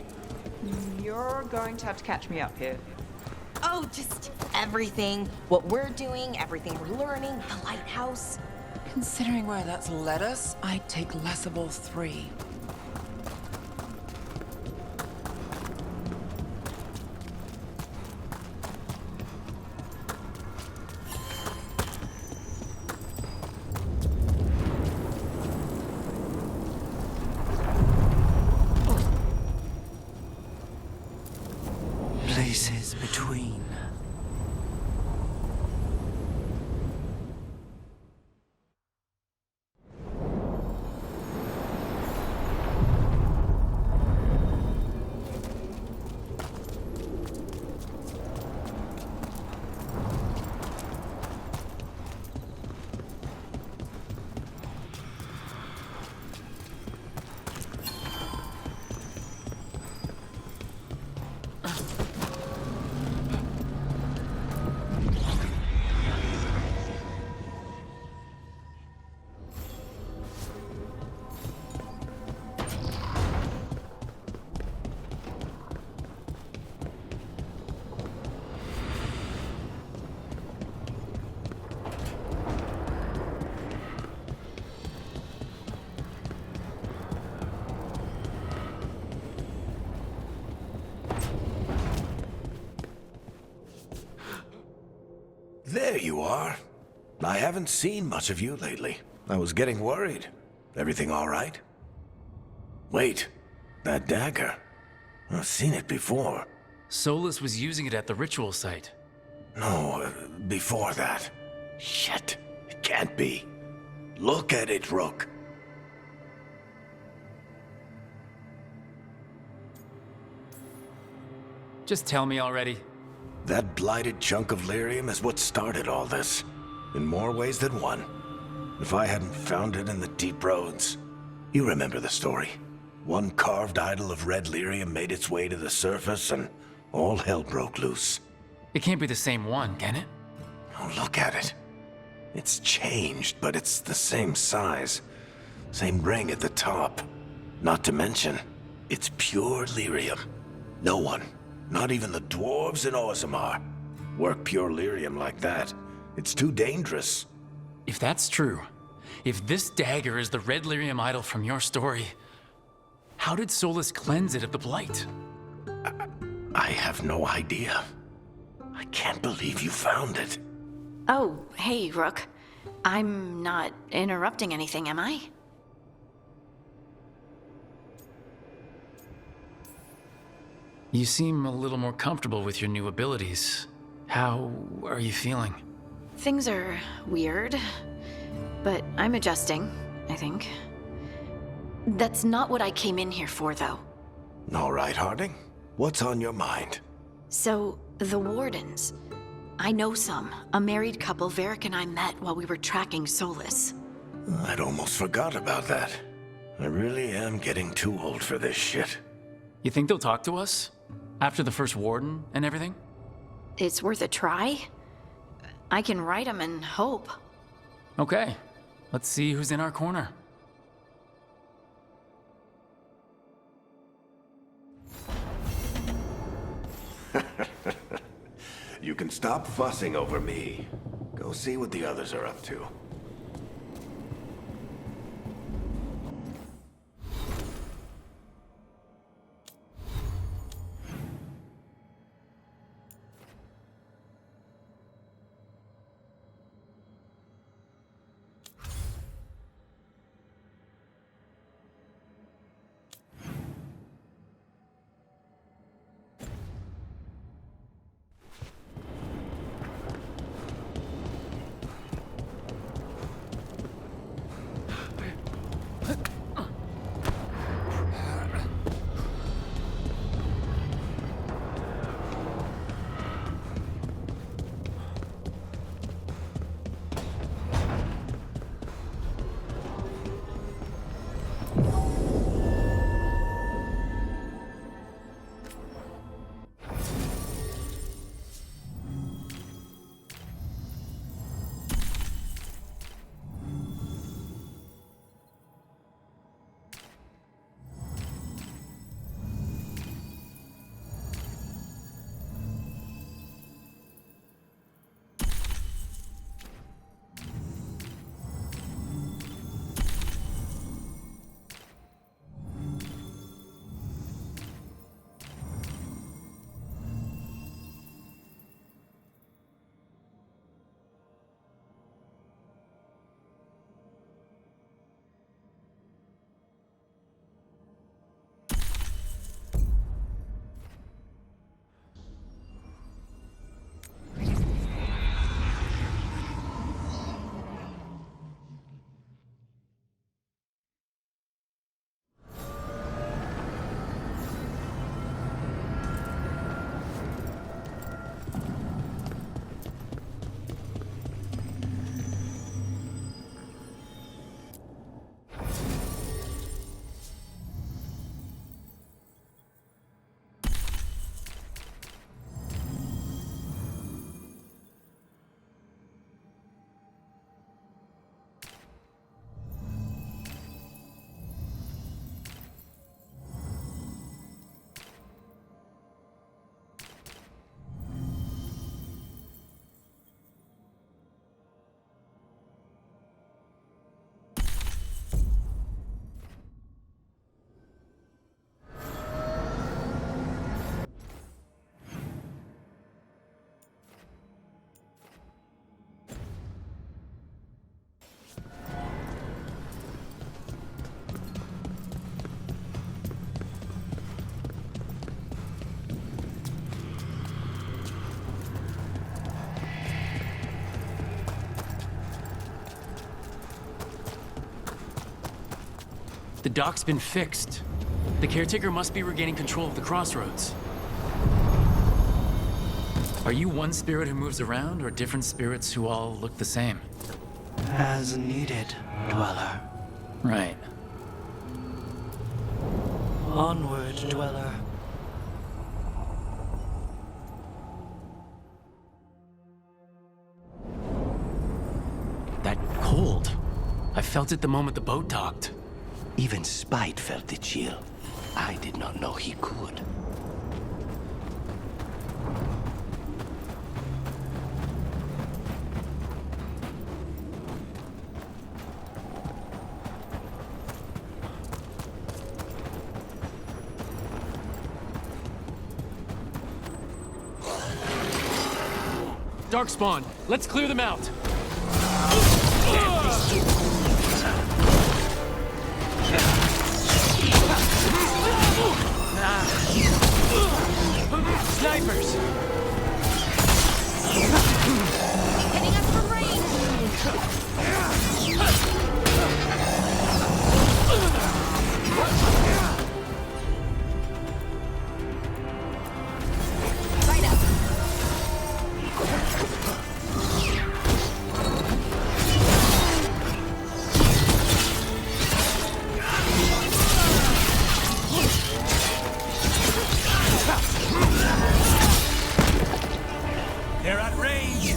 You're going to have to catch me up here. Oh, just everything. What we're doing, everything we're learning, the lighthouse. Considering where that's led us, I'd take less of all three. Places between. There you are. I haven't seen much of you lately. I was getting worried. Everything all right? Wait, that dagger. I've seen it before. Solus was using it at the ritual site. No, before that. Shit, it can't be. Look at it, Rook. Just tell me already. That blighted chunk of lyrium is what started all this. In more ways than one. If I hadn't found it in the deep roads. You remember the story. One carved idol of red lyrium made its way to the surface and all hell broke loose. It can't be the same one, can it? Oh, look at it. It's changed, but it's the same size. Same ring at the top. Not to mention, it's pure lyrium. No one, not even the dwarves in Orzammar, work pure lyrium like that. It's too dangerous. If that's true, if this dagger is the red lyrium idol from your story, how did Solus cleanse it of the blight? I have no idea. I can't believe you found it. Oh, hey, Rook. I'm not interrupting anything, am I? You seem a little more comfortable with your new abilities. How are you feeling? Things are weird, but I'm adjusting, I think. That's not what I came in here for, though. All right, Harding. What's on your mind? So, the Wardens. I know some. A married couple Varric and I met while we were tracking Solus. I'd almost forgot about that. I really am getting too old for this shit. You think they'll talk to us? After the first warden and everything? It's worth a try. I can write them and hope. Okay. Let's see who's in our corner. You can stop fussing over me. Go see what the others are up to. The dock's been fixed. The caretaker must be regaining control of the crossroads. Are you one spirit who moves around, or different spirits who all look the same? As needed, Dweller. Right. Onward, Dweller. That cold. I felt it the moment the boat docked. Even Spite felt the chill. I did not know he could. Darkspawn, let's clear them out. Snipers! Hitting us from range! Right up! They're at range!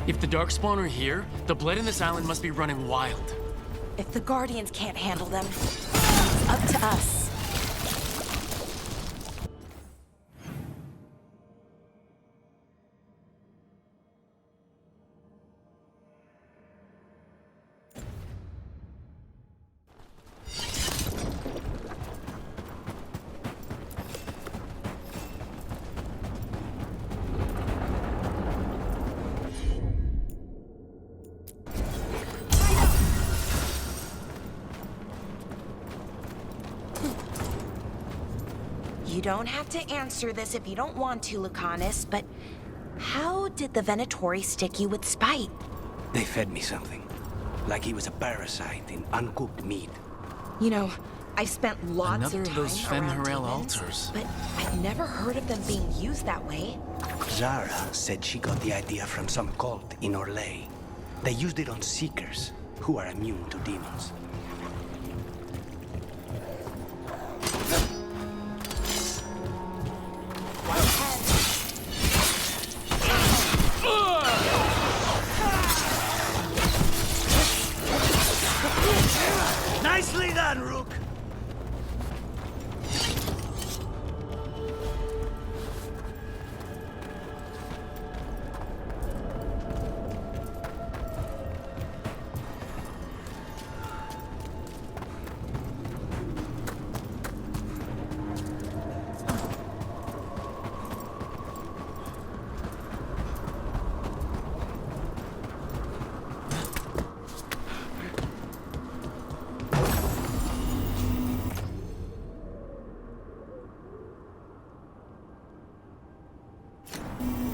If the Darkspawn are here, the blood in this island must be running wild. If the Guardians can't handle them, it's up to us. You don't have to answer this if you don't want to, Lucanus, but how did the Venatori stick you with Spite? They fed me something. Like he was a parasite in uncooked meat. You know, I've spent lots Another of of time those around Fen'Harel demons, altars. but I've never heard of them being used that way. Zara said she got the idea from some cult in Orlais. They used it on Seekers, who are immune to demons. Nicely done, Rook!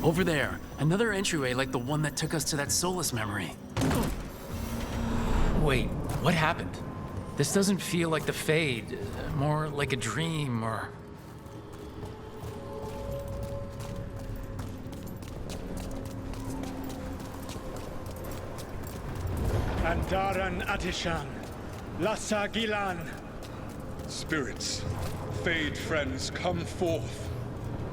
Over there, another entryway like the one that took us to that Solus memory. Wait, what happened? This doesn't feel like the Fade, more like a dream or... Andaran Atishan, Lassa Gilan. Spirits, Fade friends, come forth.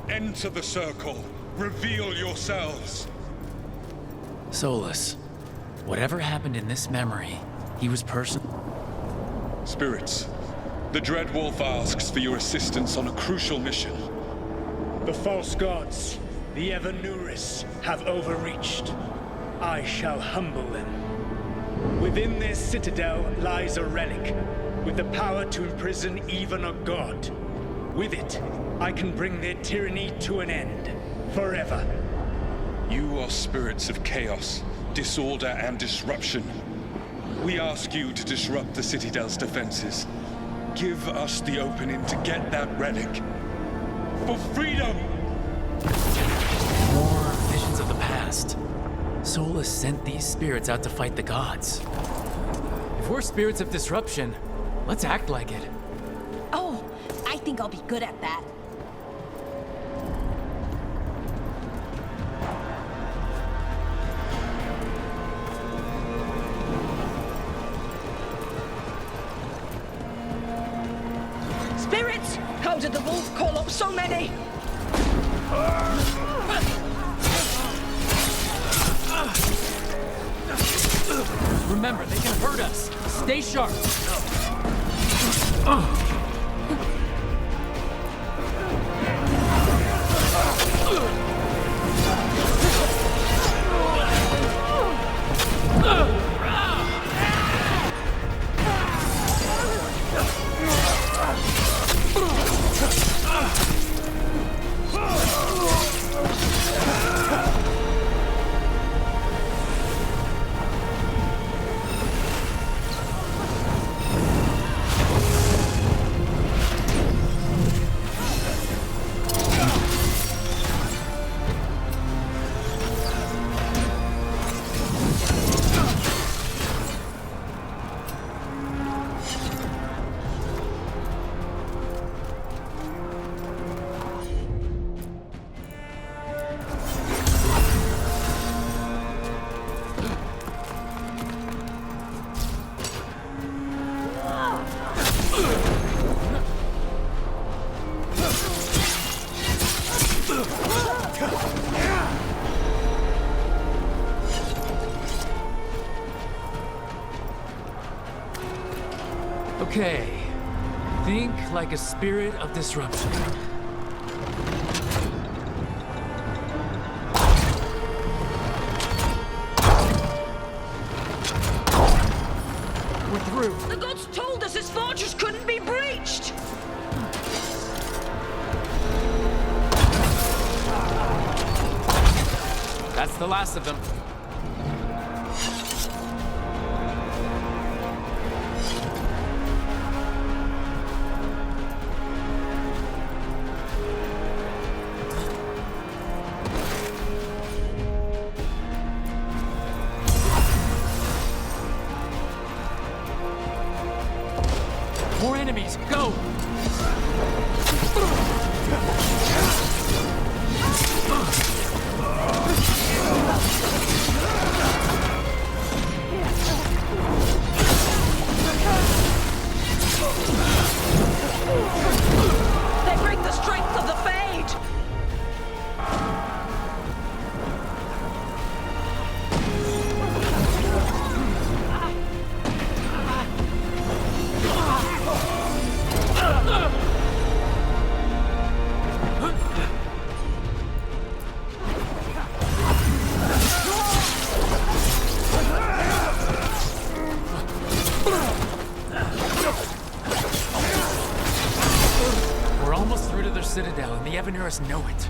Enter the circle. Reveal yourselves. Solus, whatever happened in this memory, he was Spirits, the Dread Wolf asks for your assistance on a crucial mission. The false gods, The Evanuris have overreached. I shall humble them. Within their citadel lies a relic, with the power to imprison even a god. With it, I can bring their tyranny to an end, forever. You are spirits of chaos, disorder, and disruption. We ask you to disrupt the Citadel's defenses. Give us the opening to get that relic. For freedom! More visions of the past. Solus sent these spirits out to fight the gods. If we're spirits of disruption, let's act like it. Oh, I think I'll be good at that. Spirits! How did the wolf call up so many? Remember, they can hurt us. Stay sharp. Okay. Think like a spirit of disruption. We're through. The gods told us this fortress couldn't be breached! That's the last of them. More enemies, go! They bring the strength of the Fade! We're almost through to their citadel, and the Evanuris know it.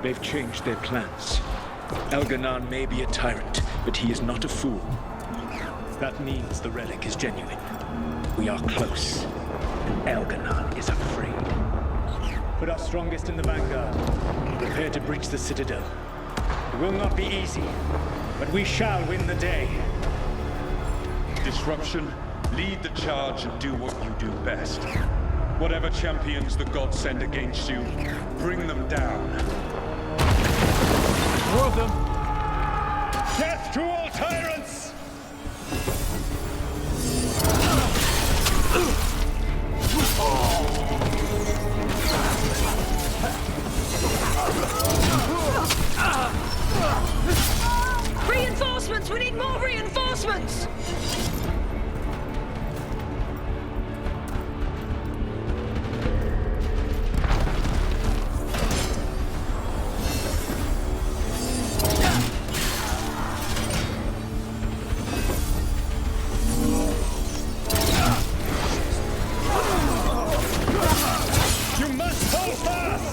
They've changed their plans. Elganon may be a tyrant, but he is not a fool. That means the relic is genuine. We are close, and Elganon is afraid. Put our strongest in the vanguard. Prepare to breach the citadel. It will not be easy, but we shall win the day. Disruption, lead the charge and do what you do best. Whatever champions the gods send against you, bring them down. More of them! Death to all tyrants! Reinforcements! We need more reinforcements! You must hold fast!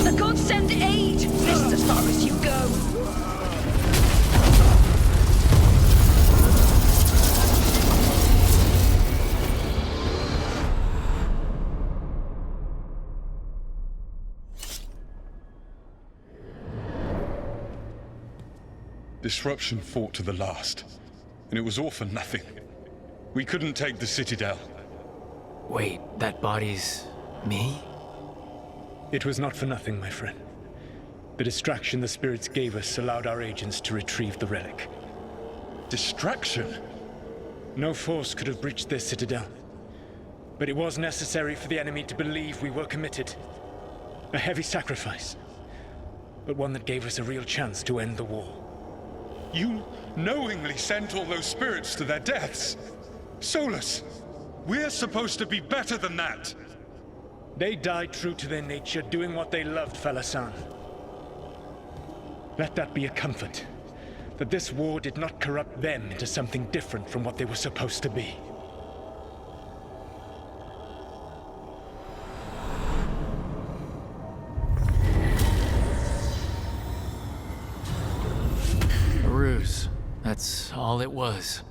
The gods send aid! This is as far as you go! Disruption fought to the last, and it was all for nothing. We couldn't take the Citadel. Wait, that body's me? It was not for nothing, my friend. The distraction the spirits gave us allowed our agents to retrieve the relic. Distraction? No force could have breached this citadel. But it was necessary for the enemy to believe we were committed. A heavy sacrifice, but one that gave us a real chance to end the war. You knowingly sent all those spirits to their deaths. Solus, we're supposed to be better than that. They died true to their nature, doing what they loved, Falasan. Let that be a comfort, that this war did not corrupt them into something different from what they were supposed to be. A ruse. That's all it was.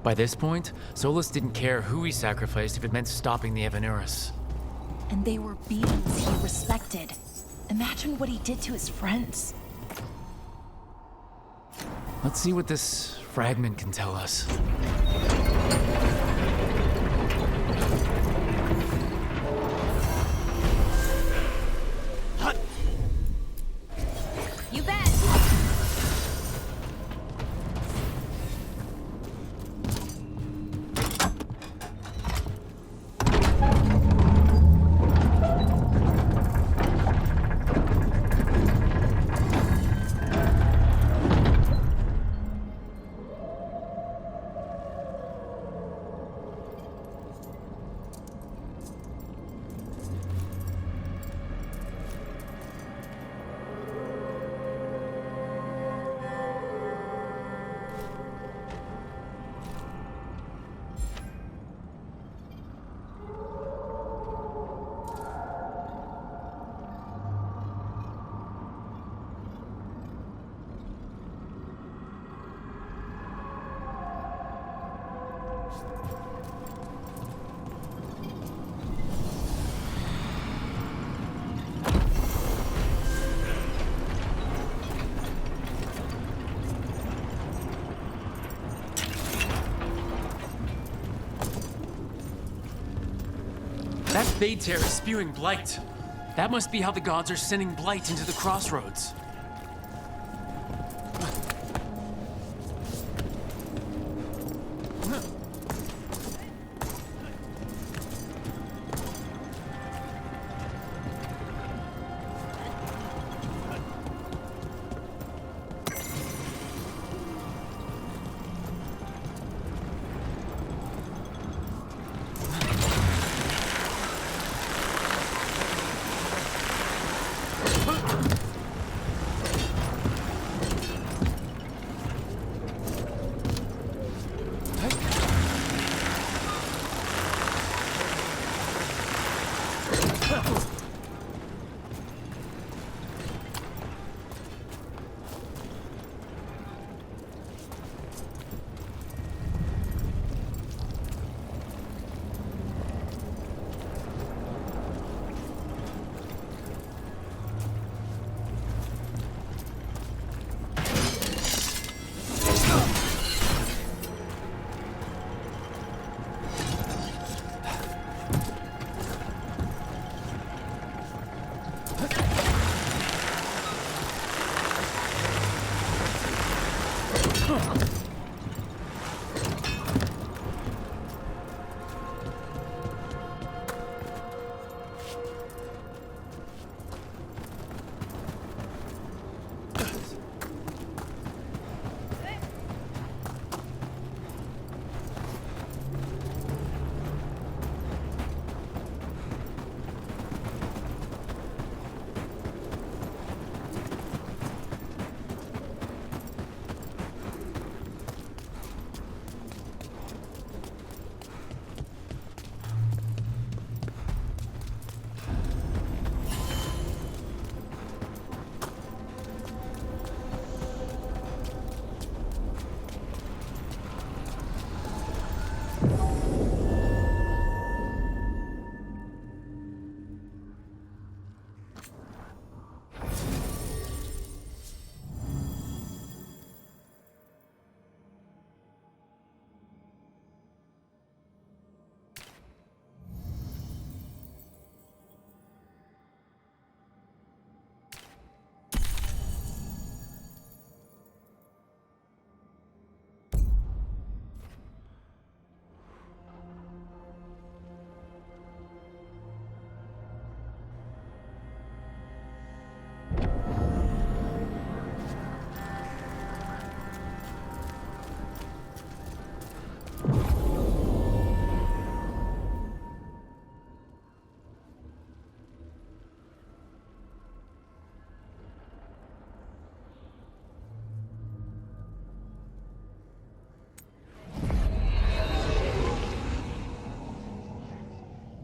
By this point, Solus didn't care who he sacrificed if it meant stopping the Evanurus. And they were beings he respected. Imagine what he did to his friends. Let's see what this fragment can tell us. You bet! That fade tear is spewing blight. That must be how the gods are sending blight into the crossroads.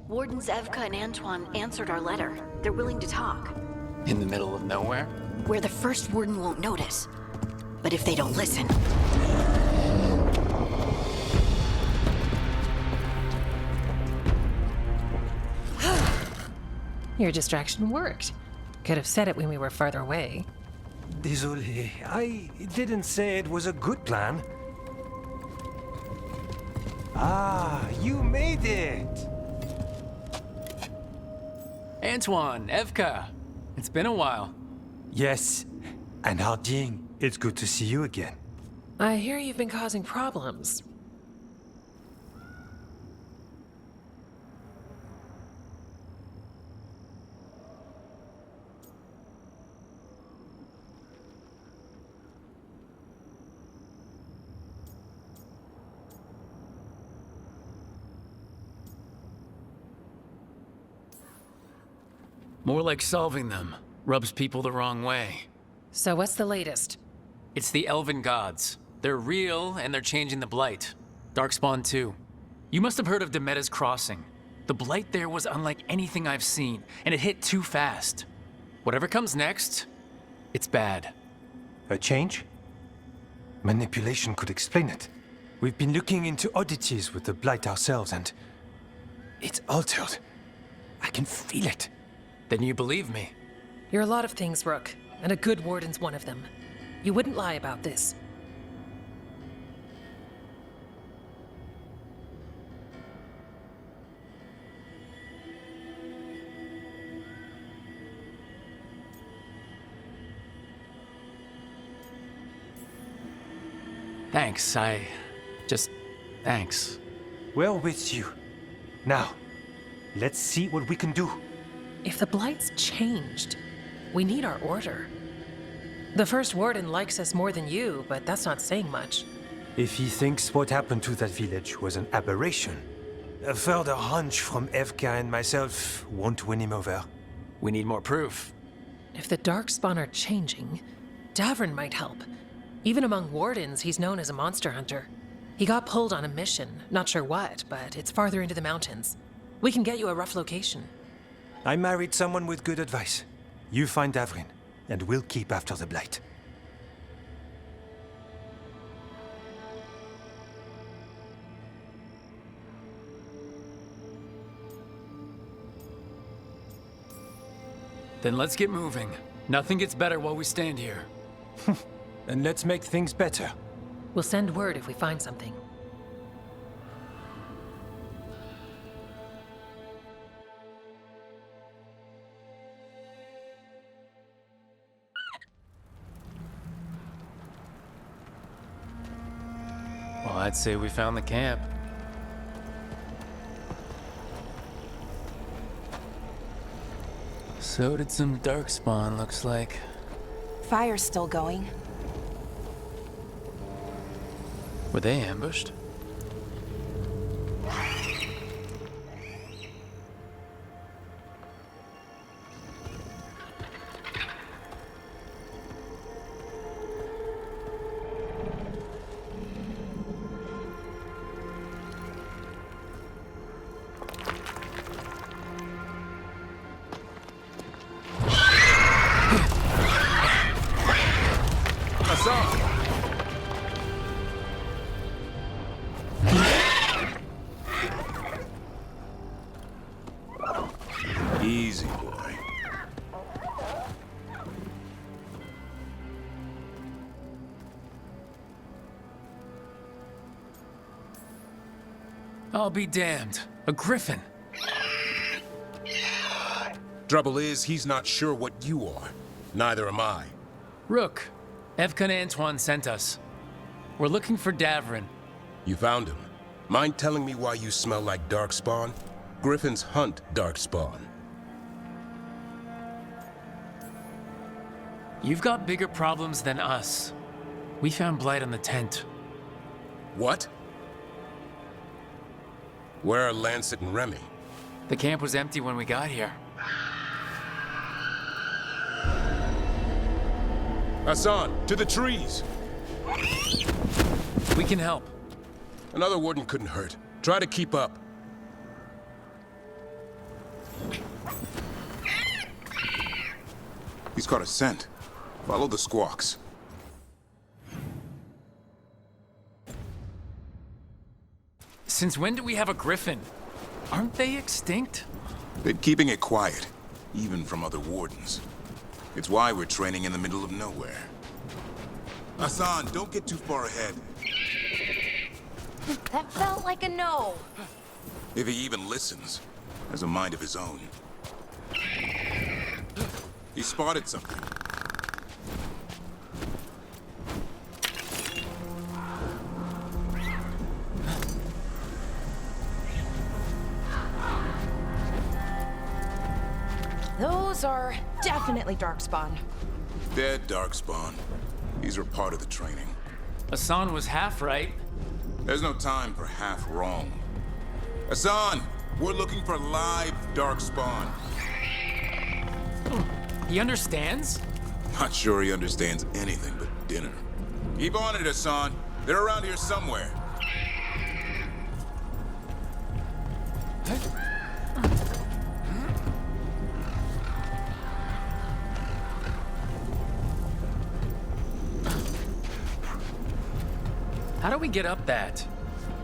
Wardens Evka and Antoine answered our letter. They're willing to talk. In the middle of nowhere? Where the first warden won't notice. But if they don't listen... Your distraction worked. Could have said it when we were farther away. Désolé, I didn't say it was a good plan. Ah, you made it! Antoine, Evka, it's been a while. Yes, and Harding, it's good to see you again. I hear you've been causing problems. More like solving them. Rubs people the wrong way. So what's the latest? It's the Elven Gods. They're real, and they're changing the Blight. Darkspawn too. You must have heard of Demeda's Crossing. The Blight there was unlike anything I've seen, and it hit too fast. Whatever comes next, it's bad. A change? Manipulation could explain it. We've been looking into oddities with the Blight ourselves, and... it's altered. I can feel it. Then you believe me? You're a lot of things, Rook, and a good warden's one of them. You wouldn't lie about this. Thanks, thanks. We're with you. Now, let's see what we can do. If the Blight's changed, we need our order. The First Warden likes us more than you, but that's not saying much. If he thinks what happened to that village was an aberration, a further hunch from Evka and myself won't win him over. We need more proof. If the Darkspawn are changing, Davrin might help. Even among Wardens, he's known as a monster hunter. He got pulled on a mission, not sure what, but it's farther into the mountains. We can get you a rough location. I married someone with good advice. You find Davrin, and we'll keep after the Blight. Then let's get moving. Nothing gets better while we stand here. And let's make things better. We'll send word if we find something. Well, I'd say we found the camp. So did some Darkspawn, looks like. Fire's still going. Were they ambushed? Easy, boy. I'll be damned. A griffin. Trouble is, he's not sure what you are. Neither am I. Rook, Evka and Antoine sent us. We're looking for Davrin. You found him. Mind telling me why you smell like Darkspawn? Griffins hunt Darkspawn. You've got bigger problems than us. We found Blight on the tent. What? Where are Lancet and Remy? The camp was empty when we got here. Hassan, to the trees! We can help. Another warden couldn't hurt. Try to keep up. He's caught a scent. Follow the squawks. Since when do we have a griffin? Aren't they extinct? Been keeping it quiet, even from other wardens. It's why we're training in the middle of nowhere. Hassan, don't get too far ahead. That felt like a no. If he even listens, has a mind of his own. He spotted something. Those are definitely Darkspawn. Dead Darkspawn. These are part of the training. Hassan was half right. There's no time for half wrong. Hassan, we're looking for live Darkspawn. He understands? Not sure he understands anything but dinner. Keep on it, Hassan. They're around here somewhere. How do we get up that?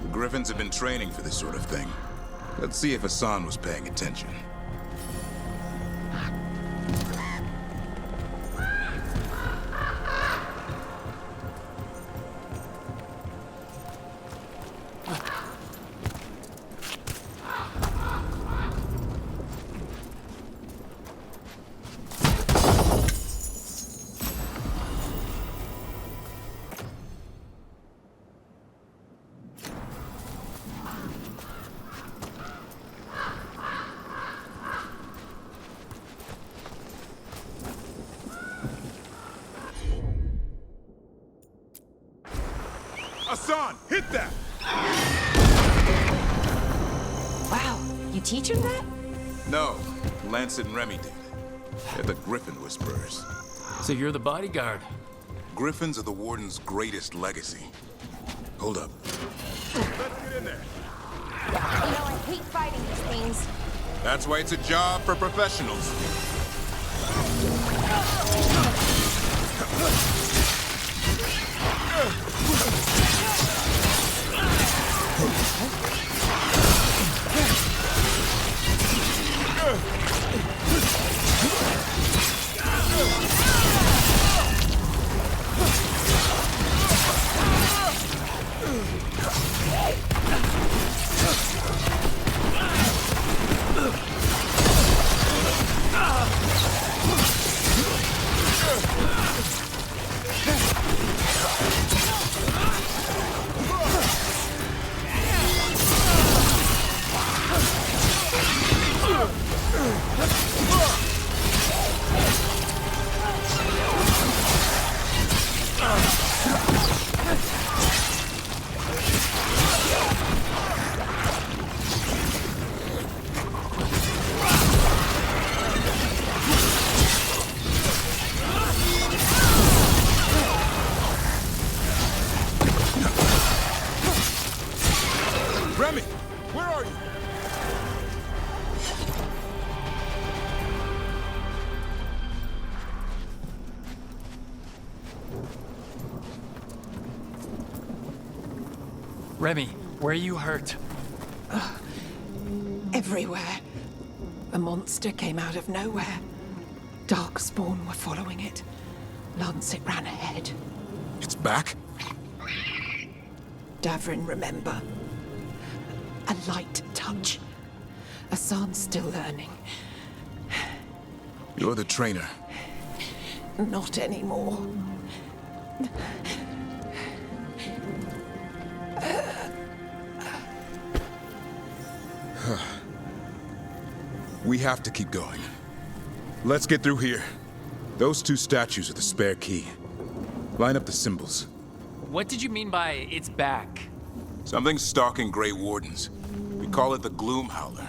The Griffins have been training for this sort of thing. Let's see if Hassan was paying attention. Hassan, hit that! Wow, you teach him that? No, Lancet and Remy did. They're the Griffin Whisperers. So you're the bodyguard? Griffins are the Warden's greatest legacy. Hold up. Let's get in there. You know, I hate fighting these things. That's why it's a job for professionals. Remy, where are you? Remy, where are you hurt? Everywhere. A monster came out of nowhere. Darkspawn were following it. Lancet ran ahead. It's back? Davrin, remember. A light touch. Hassan's still learning. You're the trainer. Not anymore. We have to keep going. Let's get through here. Those two statues are the spare key. Line up the symbols. What did you mean by it's back? Something's stalking Grey Wardens. We call it the Gloom Howler.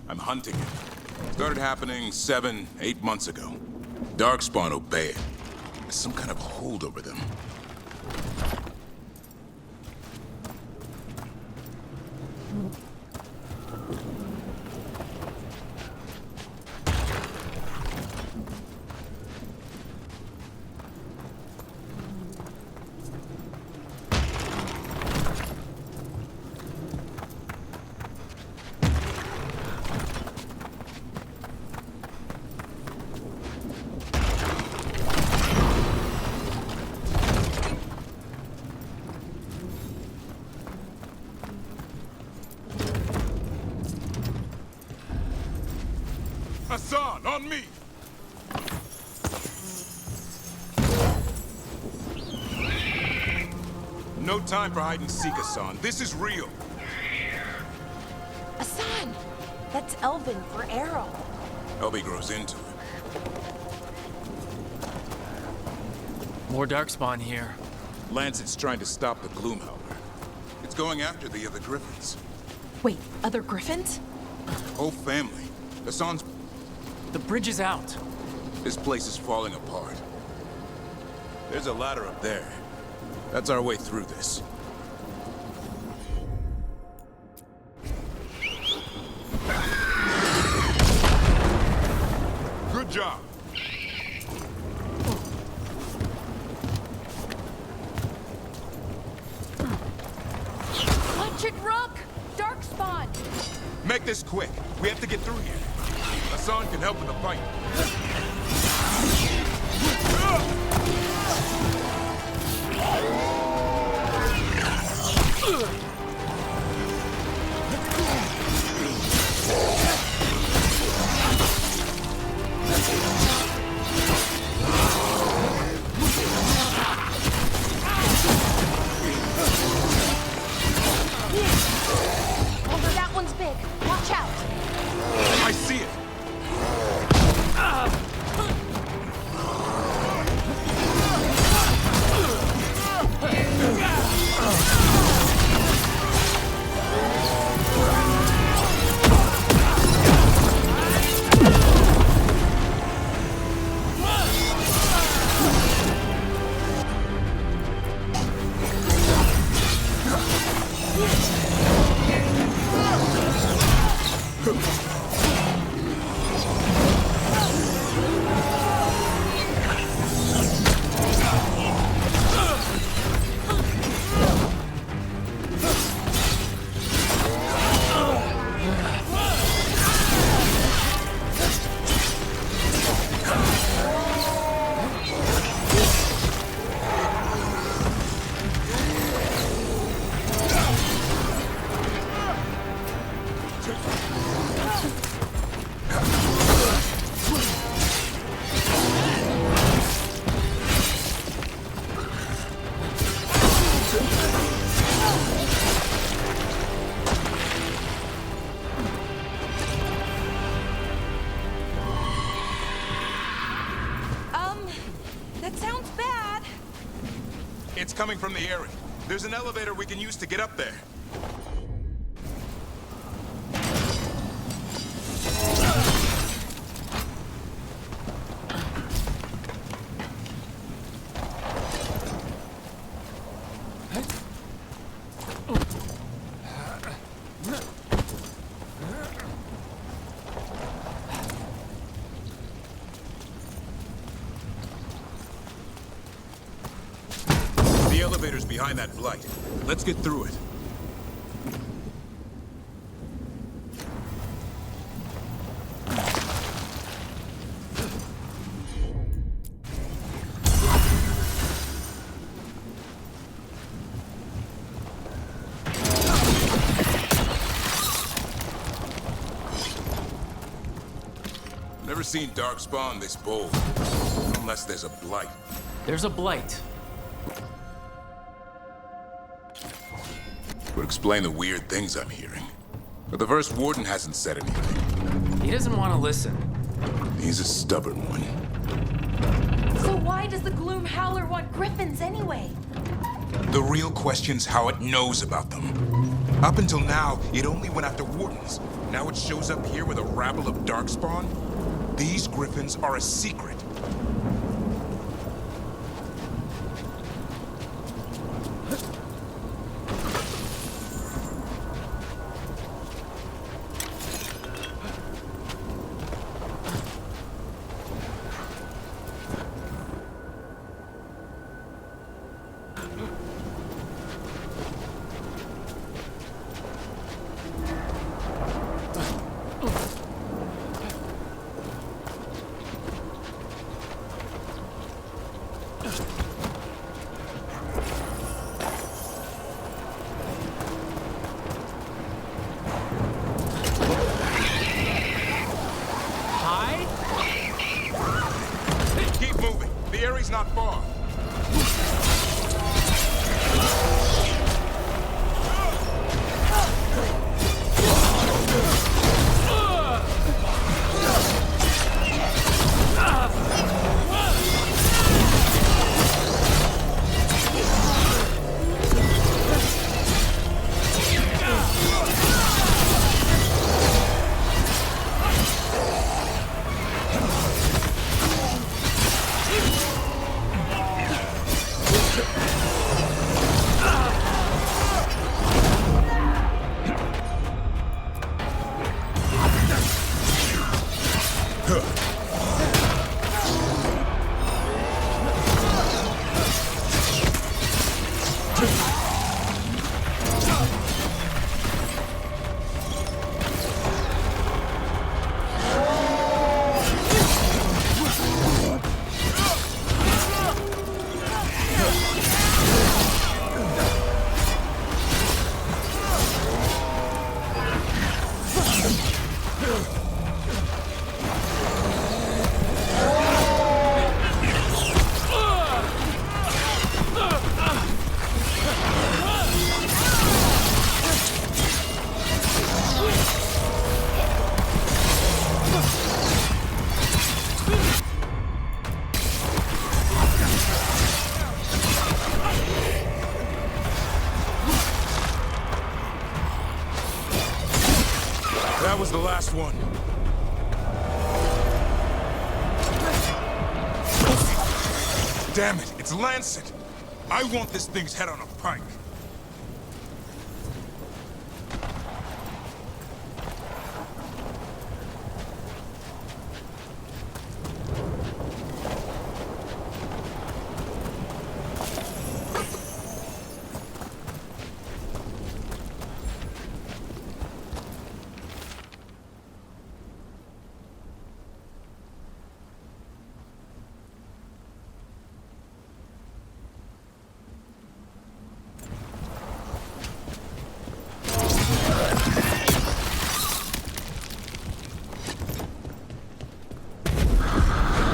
I'm hunting it. Started happening 7, 8 months ago. Darkspawn obey it. There's some kind of hold over them. Hassan, on me! No time for hide and seek, Hassan. This is real. Hassan! That's Elven for arrow. Elby grows into it. More Darkspawn here. Lancet's trying to stop the Gloomhowler. It's going after the other Griffins. Wait, other Griffins? Whole family. Hassan's... The bridge is out. This place is falling apart. There's a ladder up there. That's our way through this. Good job. Punch it, Rook! Darkspawn! Make this quick. We have to get through here. Hassan can help in the fight. Oh, that one's big. Watch out. I see it. That sounds bad. It's coming from the area. There's an elevator we can use to get up there. The elevator's behind that blight. Let's get through it. Never seen Darkspawn this bold. Unless there's a blight. There's a blight. Would explain the weird things I'm hearing. But the first warden hasn't said anything. He doesn't want to listen. He's a stubborn one. So why does the Gloom Howler want griffins anyway? The real question's how it knows about them. Up until now, it only went after wardens. Now it shows up here with a rabble of Darkspawn? These griffins are a secret. Keep moving. The area's not far. That was the last one. Damn it, it's Lancet. I want this thing's head on a pike.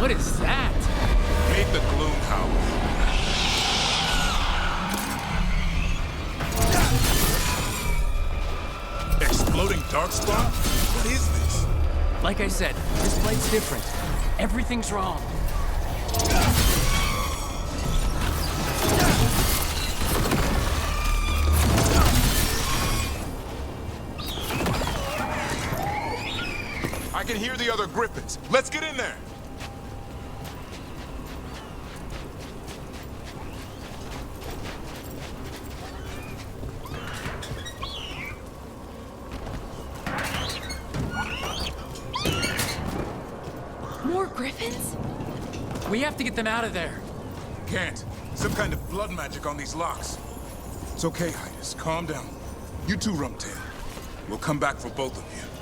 What is that? Meet the Gloom Howler. Exploding Darkspawn? What is this? Like I said, this blight's different. Everything's wrong. I can hear the other Griffins. Let's get in there! More Griffins? We have to get them out of there. Can't. Some kind of blood magic on these locks. It's okay, Hydas. Calm down. You too, Rumtail. We'll come back for both of you.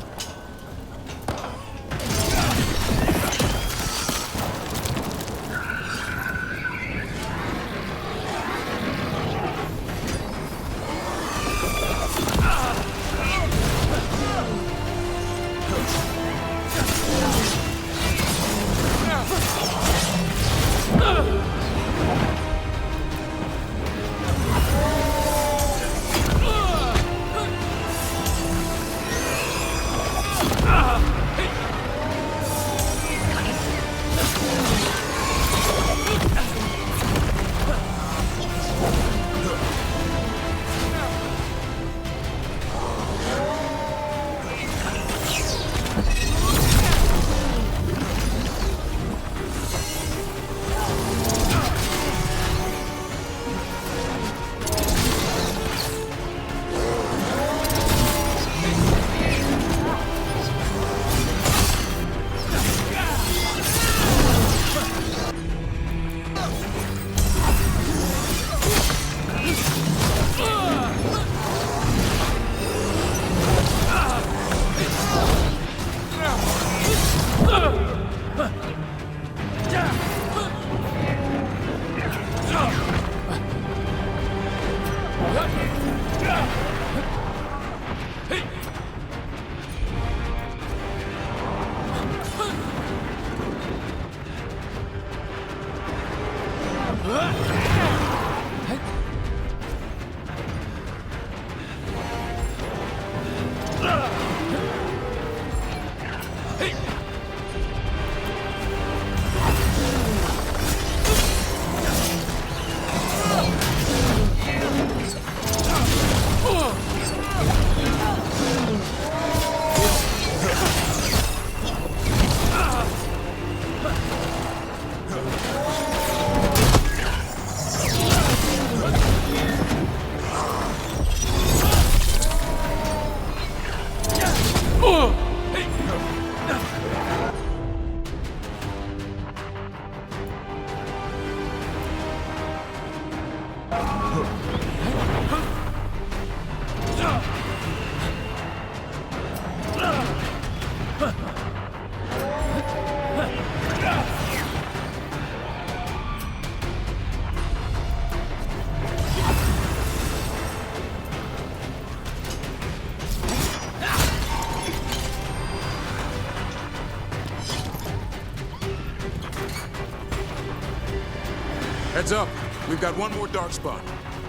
Heads up. We've got one more dark spot.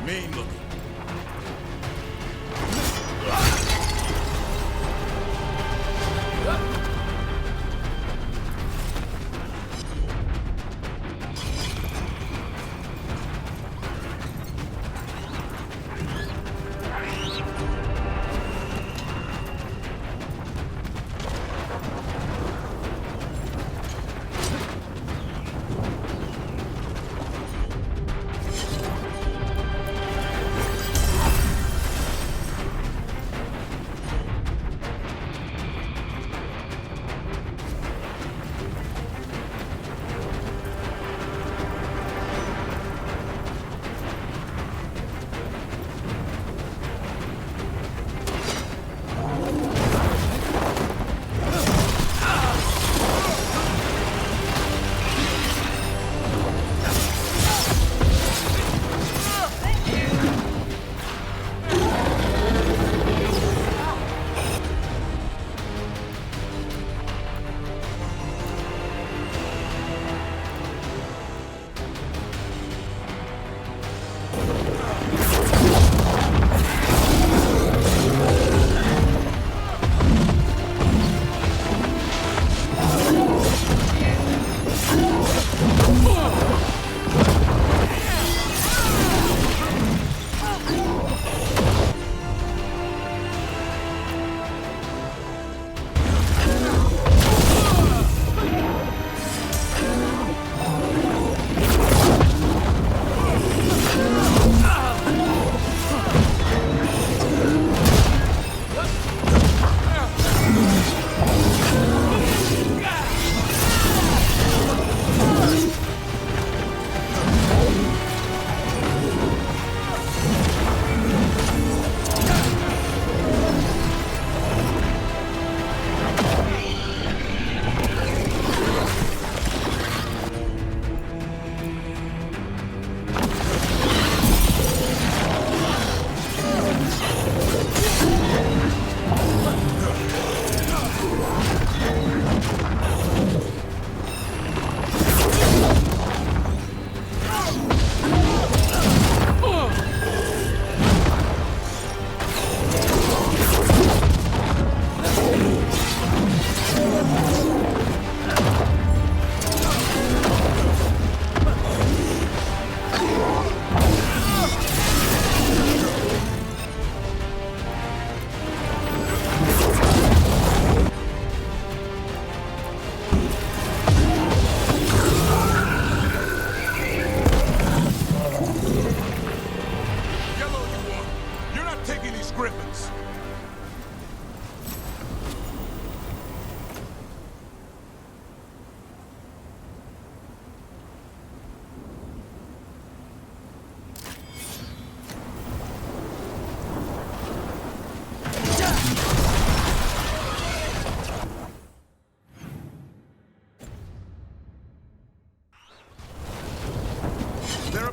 Mean looking.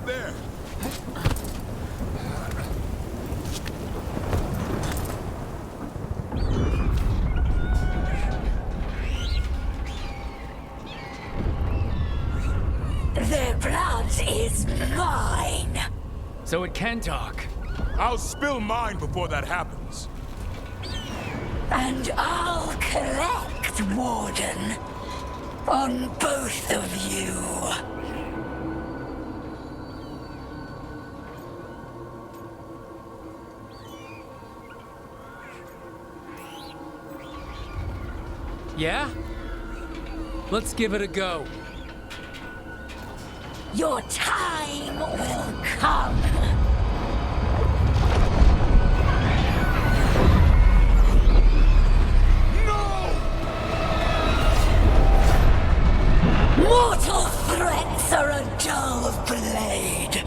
there! Their blood is mine! So it can talk. I'll spill mine before that happens. And I'll collect, Warden. On both of you. Yeah? Let's give it a go. Your time will come. Mortal threats are a dull blade.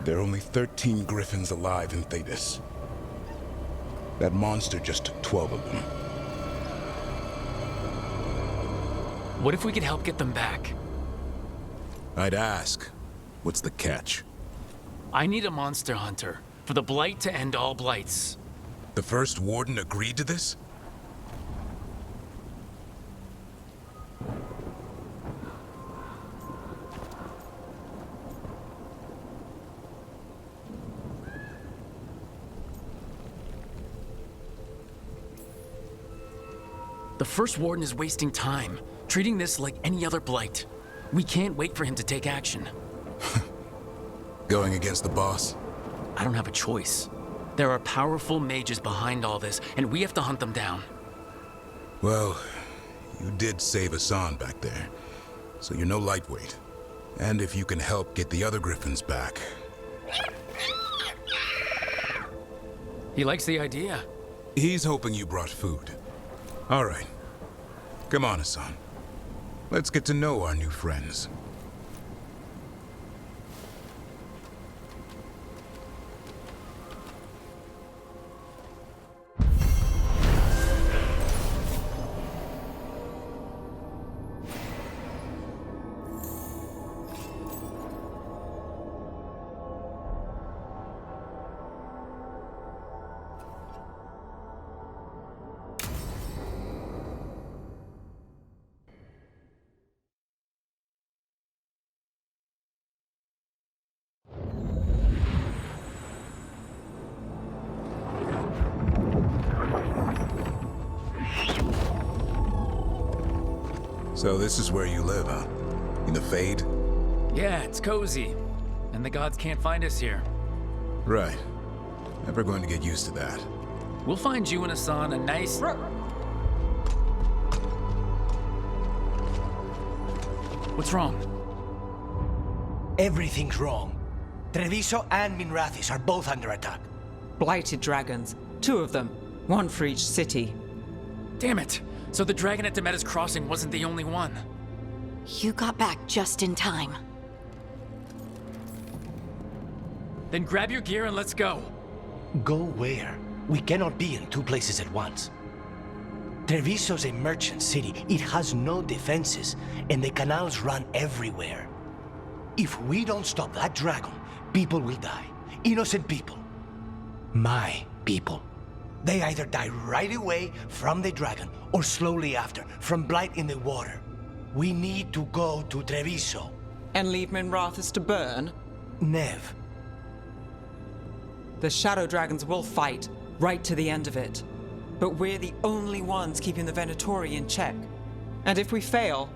There are only 13 griffins alive in Thetis. That monster just took 12 of them. What if we could help get them back? I'd ask, what's the catch? I need a monster hunter for the Blight to end all blights. The first warden agreed to this? The first warden is wasting time, treating this like any other blight. We can't wait for him to take action. Going against the boss? I don't have a choice. There are powerful mages behind all this, and we have to hunt them down. Well, you did save Hassan back there, so you're no lightweight. And if you can help get the other griffins back... He likes the idea. He's hoping you brought food. All right. Come on, Hassan. Let's get to know our new friends. So this is where you live, huh? In the Fade? Yeah, it's cozy. And the gods can't find us here. Right. Never going to get used to that. We'll find you and Hassan a nice... What's wrong? Everything's wrong. Treviso and Minrathis are both under attack. Blighted dragons. 2 of them. 1 for each city. Damn it! So the dragon at Demeter's Crossing wasn't the only one. You got back just in time. Then grab your gear and let's go. Go where? We cannot be in 2 places at once. Treviso's a merchant city. It has no defenses, and the canals run everywhere. If we don't stop that dragon, people will die. Innocent people. My people. They either die right away from the dragon, or slowly after, from blight in the water. We need to go to Treviso. And leave Minrathis to burn? Nev. The Shadow Dragons will fight, right to the end of it. But we're the only ones keeping the Venatori in check. And if we fail,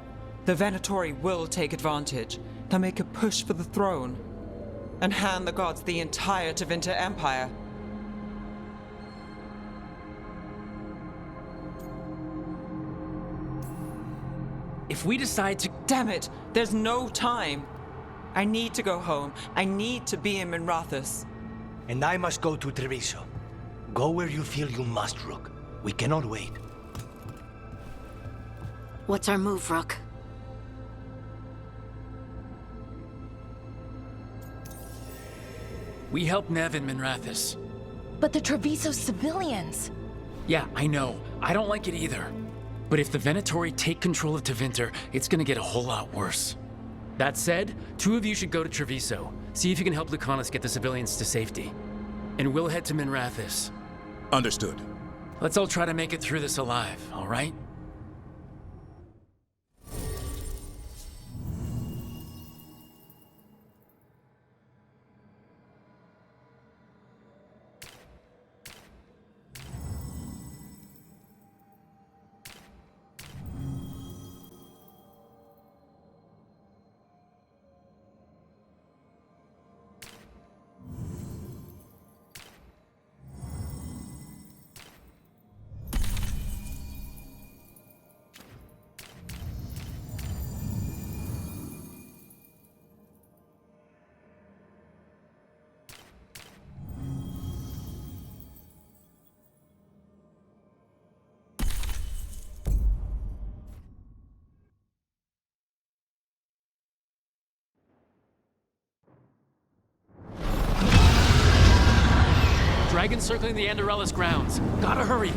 the Venatori will take advantage. They'll make a push for the throne, and hand the gods the entire Tevinter Empire. If we decide to... Damn it! There's no time! I need to go home. I need to be in Minrathis. And I must go to Treviso. Go where you feel you must, Rook. We cannot wait. What's our move, Rook? We helped Nev in Minrathis. But the Treviso civilians. Yeah, I know. I don't like it either. But if the Venatori take control of Tevinter, it's gonna get a whole lot worse. That said, 2 of you should go to Treviso. See if you can help Lucanus get the civilians to safety. And we'll head to Minrathis. Understood. Let's all try to make it through this alive, all right? Dragon circling the Anderella's grounds. Gotta hurry.